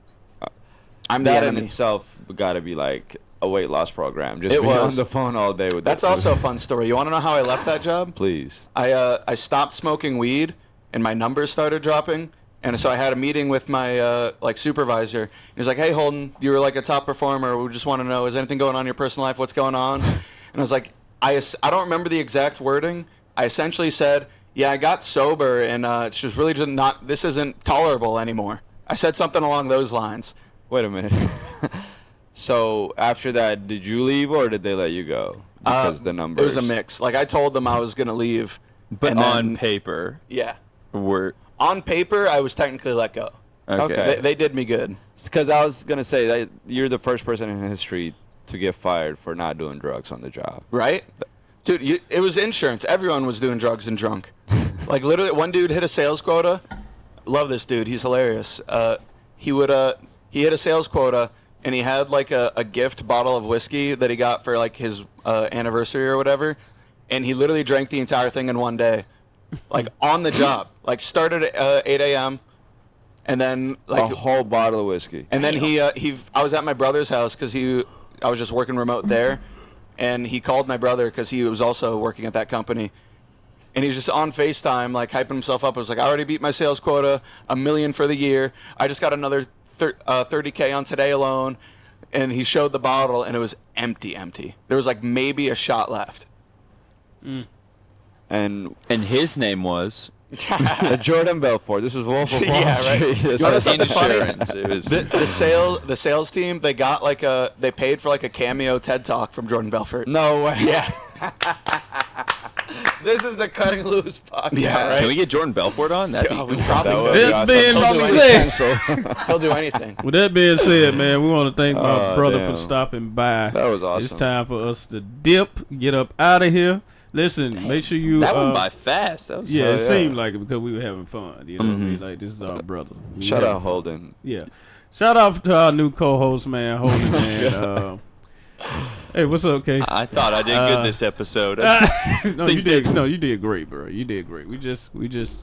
I'm the That in enemy. itself got to be like a weight loss program. Just It being was. on the phone all day with. That's that also a dude. fun story. You want to know how I left that job? Please. I stopped smoking weed, and my numbers started dropping. And so I had a meeting with my supervisor. He was like, "Hey, Holden, you were a top performer. We just want to know, is anything going on in your personal life? What's going on?" And I was like, I don't remember the exact wording. I essentially said, "Yeah, I got sober, and it's just really just not. This isn't tolerable anymore." I said something along those lines. Wait a minute. So after that, did you leave or did they let you go? Because the numbers. It was a mix. I told them I was gonna leave, But and on then, paper, yeah, we're on paper, I was technically let go. Okay. They did me good. Because I was gonna say that you're the first person in history to get fired for not doing drugs on the job. Right? Dude, it was insurance. Everyone was doing drugs and drunk. Literally, one dude hit a sales quota. Love this dude. He's hilarious. He hit a sales quota, and he had a gift bottle of whiskey that he got for his anniversary or whatever, and he literally drank the entire thing in one day, on the job. Started at 8 a.m. and then A whole bottle of whiskey. and then I was at my brother's house because I was just working remote there, and he called my brother because he was also working at that company, and he's just on FaceTime hyping himself up. I was like, I already beat my sales quota, $1 million for the year. I just got another $30K on today alone, and he showed the bottle, and it was empty. There was maybe a shot left. And his name was Jordan Belfort. This was Wolf of Wall Yeah, right. Street. You wanna know something funny? insurance. It was The sales team, they got they paid for a cameo TED Talk from Jordan Belfort. No way. Yeah. This is the Cutting Loose podcast. Yeah, right. Can we get Jordan Belfort on? That'd be Oh, we cool. probably That would could. be That awesome. being Something said- cancel. He'll do anything. With that being said, man, we want to thank my Oh, brother damn. for stopping by. That was awesome. It's time for us to dip, get up out of here. Listen, make sure you. That went by fast. That was Yeah, Oh, it yeah. seemed like it because we were having fun. You know what I mean? This is our brother. We Shout having out fun. Holden. Yeah. Shout out to our new co-host, man, Holden, man. Hey, what's up, Case? I thought I did good this episode. No, you did. No, you did great, bro. You did great. We just.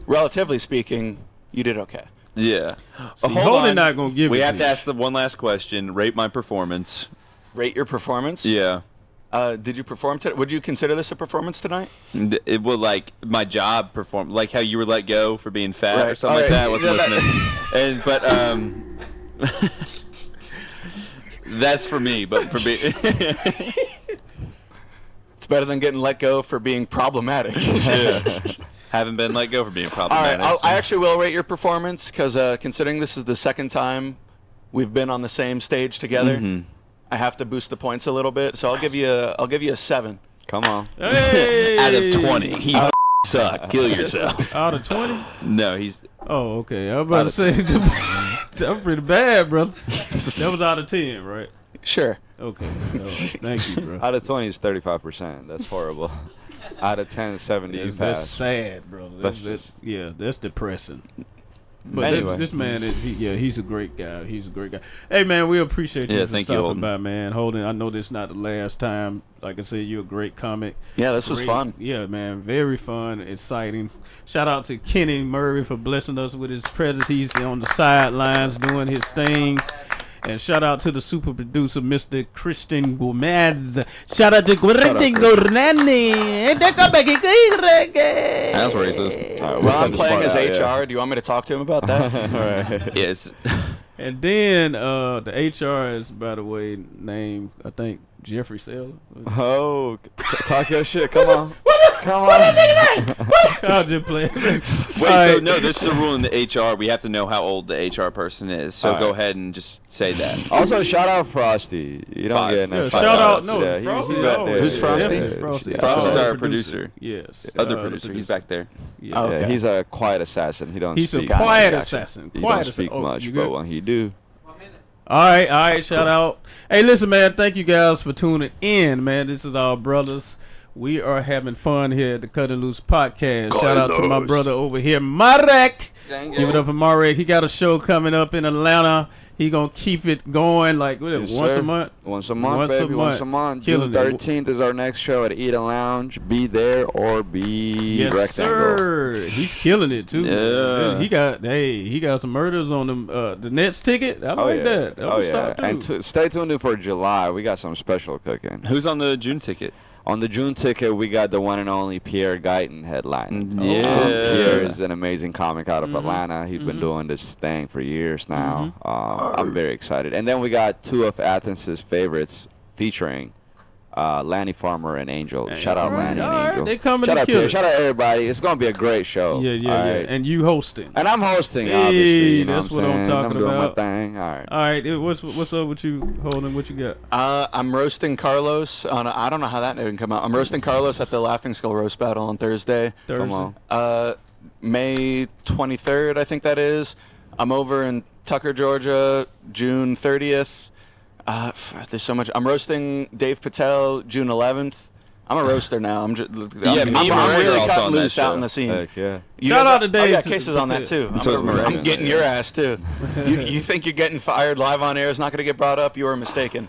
Relatively speaking, you did okay. Yeah. See, Hold Holden on. not gonna give We it have to to you. ask the one last question. Rate my performance. Rate your performance. Yeah. Did you perform today? Would you consider this a performance tonight? It will my job perform how you were let go for being fat or Right. something like that. I wasn't Yeah, listening. But that's for me. But for being It's better than getting let go for being problematic. haven't been let go for being All problematic. right, I actually will rate your performance because considering this is the second time we've been on the same stage together, I have to boost the points a little bit. So I'll give you a 7. Come on. Hey! Out of 20, he suck. Kill yourself. Out of 20? No, he's. Oh, okay. I was about to say I'm pretty bad, brother. That was out of 10, right? Sure. Okay. Oh, thank you, bro. Out of 20 is 35%. That's horrible. Out of 10 is 70. You That's pass. sad, brother. That's That's depressing. But Anyway. this man he's a great guy. He's a great guy. Hey man, we appreciate you Yeah, for thank you, stopping Holden. by, man. Holden, I know this is not the last time. Like I said, you're a great comic. Yeah, this was Great- fun. Yeah, man, very fun, exciting. Shout out to Kenny Murray for blessing us with his presence. He's on the sidelines doing his thing. And shout out to the super producer, Mr. Christian Gomez. Shout out to Christian Gomez. That's racist. Well, I'm playing as HR. Do you want me to talk to him about that? Yes. And then the HR is, by the way, named, I think, Jeffrey Saylor. Oh, talk your shit. Come on. Come on. I'll just play. Wait, so no, this is a rule in the HR. We have to know how old the HR person is. So go ahead and just say that. Also, shout out Frosty. You don't get enough shout out. No, yeah, Frosty. he's back there. Who's Frosty? Frosty. Frosty's our producer. Yes. Other producer. He's back there. Yeah. Oh, okay. Yeah, he's a quiet assassin. He don't He's speak. a quiet Gotcha. assassin. He Quiet don't speak assassin. much, You but good? when he do, All right, shout out. Hey, listen, man, thank you guys for tuning in, man. This is our brothers. We are having fun here at the Kuttin Loose Podcast. Shout out to my brother over here, Marek. Give it up for Marek. He got a show coming up in Atlanta. He gonna keep it going like what, Yes, once sir. a month. Once a month, Once a baby. Once a month. month. Killing June it. 13th is our next show at Eden Lounge. Be there or be Yes, rectangle. sir. He's killing it too. Yeah. He got some murders on them. The Nets ticket. I Oh like yeah. that. That Oh was yeah. stop, And too. stay tuned in for July. We got some special cooking. Who's on the June ticket? On the June ticket, we got the one and only Pierre Guyton headline. Yeah. Pierre is an amazing comic out of Mm-hmm. Atlanta. He's been doing this thing for years now. I'm very excited. And then we got two of Athens' favorites featuring Lanny Farmer and Angel. Shout out Lanny and Angel. They coming Shout to out kill Pierre. it. Shout out everybody. It's gonna be a great show. Yeah. All right? And you hosting. And I'm hosting, Hey, obviously. You know that's what what I'm I'm saying? talking I'm doing about. my thing. All right. All right, what's up with you, Holden? What you got? I'm roasting Carlos on I don't know how that didn't come out. I'm roasting Carlos at the Laughing Skull Roast Battle on Thursday. Come on. May 23rd, I think that is. I'm over in Tucker, Georgia, June 30th. There's so much. I'm roasting Dave Patel June 11th. I'm a roaster now. I'm just. me I'm and Murray are really also cutting on that loose out show. in the scene. Heck yeah. You Shout guys out to Dave Oh, yeah, to- cases on that too. So is Murray. I'm getting your ass too. You think you're getting fired live on air is not going to get brought up? You are mistaken.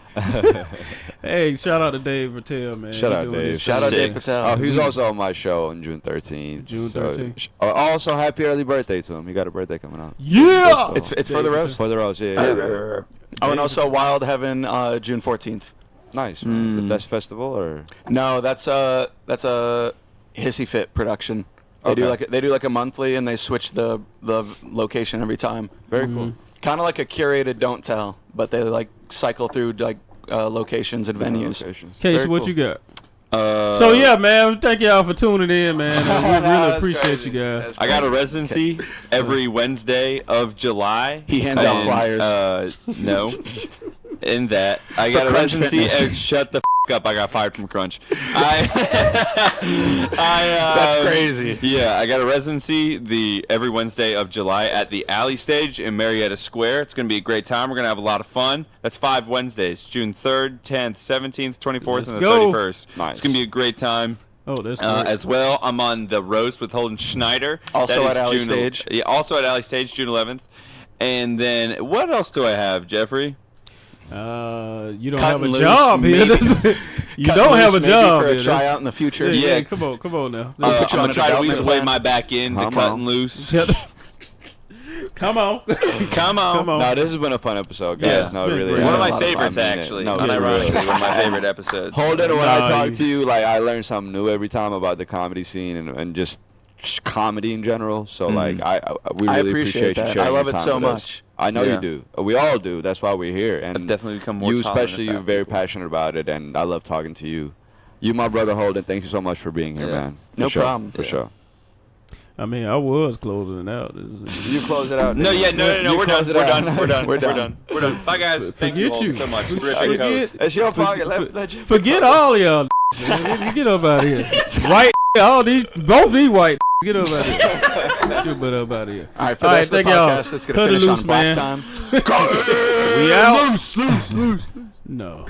Hey, shout out to Dave Patel, man. Shout He out doing Dave. his Shout out thing. Dave Patel. Oh, he's also on my show on June 13th. June 13th. Also, happy early birthday to him. He got a birthday coming up. Yeah. It's for the roast. For the rose, yeah. Oh, and also Wild Heaven June 14th. Nice. The Fest Festival, or No, that's a Hissy Fit production. They do like a monthly, and they switch the location every time. very cool. Kind of like a curated Don't Tell, but they like cycle through like locations and venues. Locations. Casey, Very what cool. you got? So So yeah, man, thank y'all for tuning in, man. We really That's appreciate crazy. you guys. I got a residency every Wednesday of July. He hands out And, flyers. No. In that, I got a Crunch residency. Fitness. Shut the up! I got fired from Crunch. That's crazy. Yeah, I got a residency every Wednesday of July at the Alley Stage in Marietta Square. It's going to be a great time. We're going to have a lot of fun. That's 5 Wednesdays, June 3rd, 10th, 17th, 24th, Let's and the go. 31st. Nice. It's going to be a great time. Oh, that's great. As well, I'm on the roast with Holden Schneider. Also That is at Alley June Stage. Yeah, also at Alley Stage, June 11th. And then what else do I have, Jeffrey? You don't Cut have a and loose, job here. maybe. You Cut don't loose have a maybe job for a here. tryout in the future. Yeah, Yeah. come on now. put you I'm on gonna a try to development weasel plan. my back in to Come cut on. and loose. Come on. Come on. Come on. No, this has been a fun episode, guys. Yeah. No, Been really. great. One of I my mean it. favorites, actually. No, Not really. ironically, one of my favorite episodes. Holden, when Nah, I talk you- to you, like I learn something new every time about the comedy scene and just comedy in general. So like we I really appreciate you that. sharing I love your it time so with us. much. I know Yeah. you do. We all do. That's why we're here. And I've definitely become more you, tolerant especially, of you're fat very people. passionate about it, and I love talking to you. You, my brother Holden, thank you so much for being here, Yeah. man. For No sure. problem. For Yeah. sure. I mean, I was closing it out. You close it out. No, yeah, no. You We're done. close it We're out. done. We're done. We're We're done. done. We're done. Bye, guys. Thank you all Forget you. so much. Forget- Terrific host. It's your pocket. Let you Forget all y'all. Man. You get up out of here. White. All these, both these white. Get up out of here. Get your butt up out of here. All right, for All the right, rest of the thank y'all. podcast, it's Cut going it to finish loose, on black man. time. We out. Loose. No.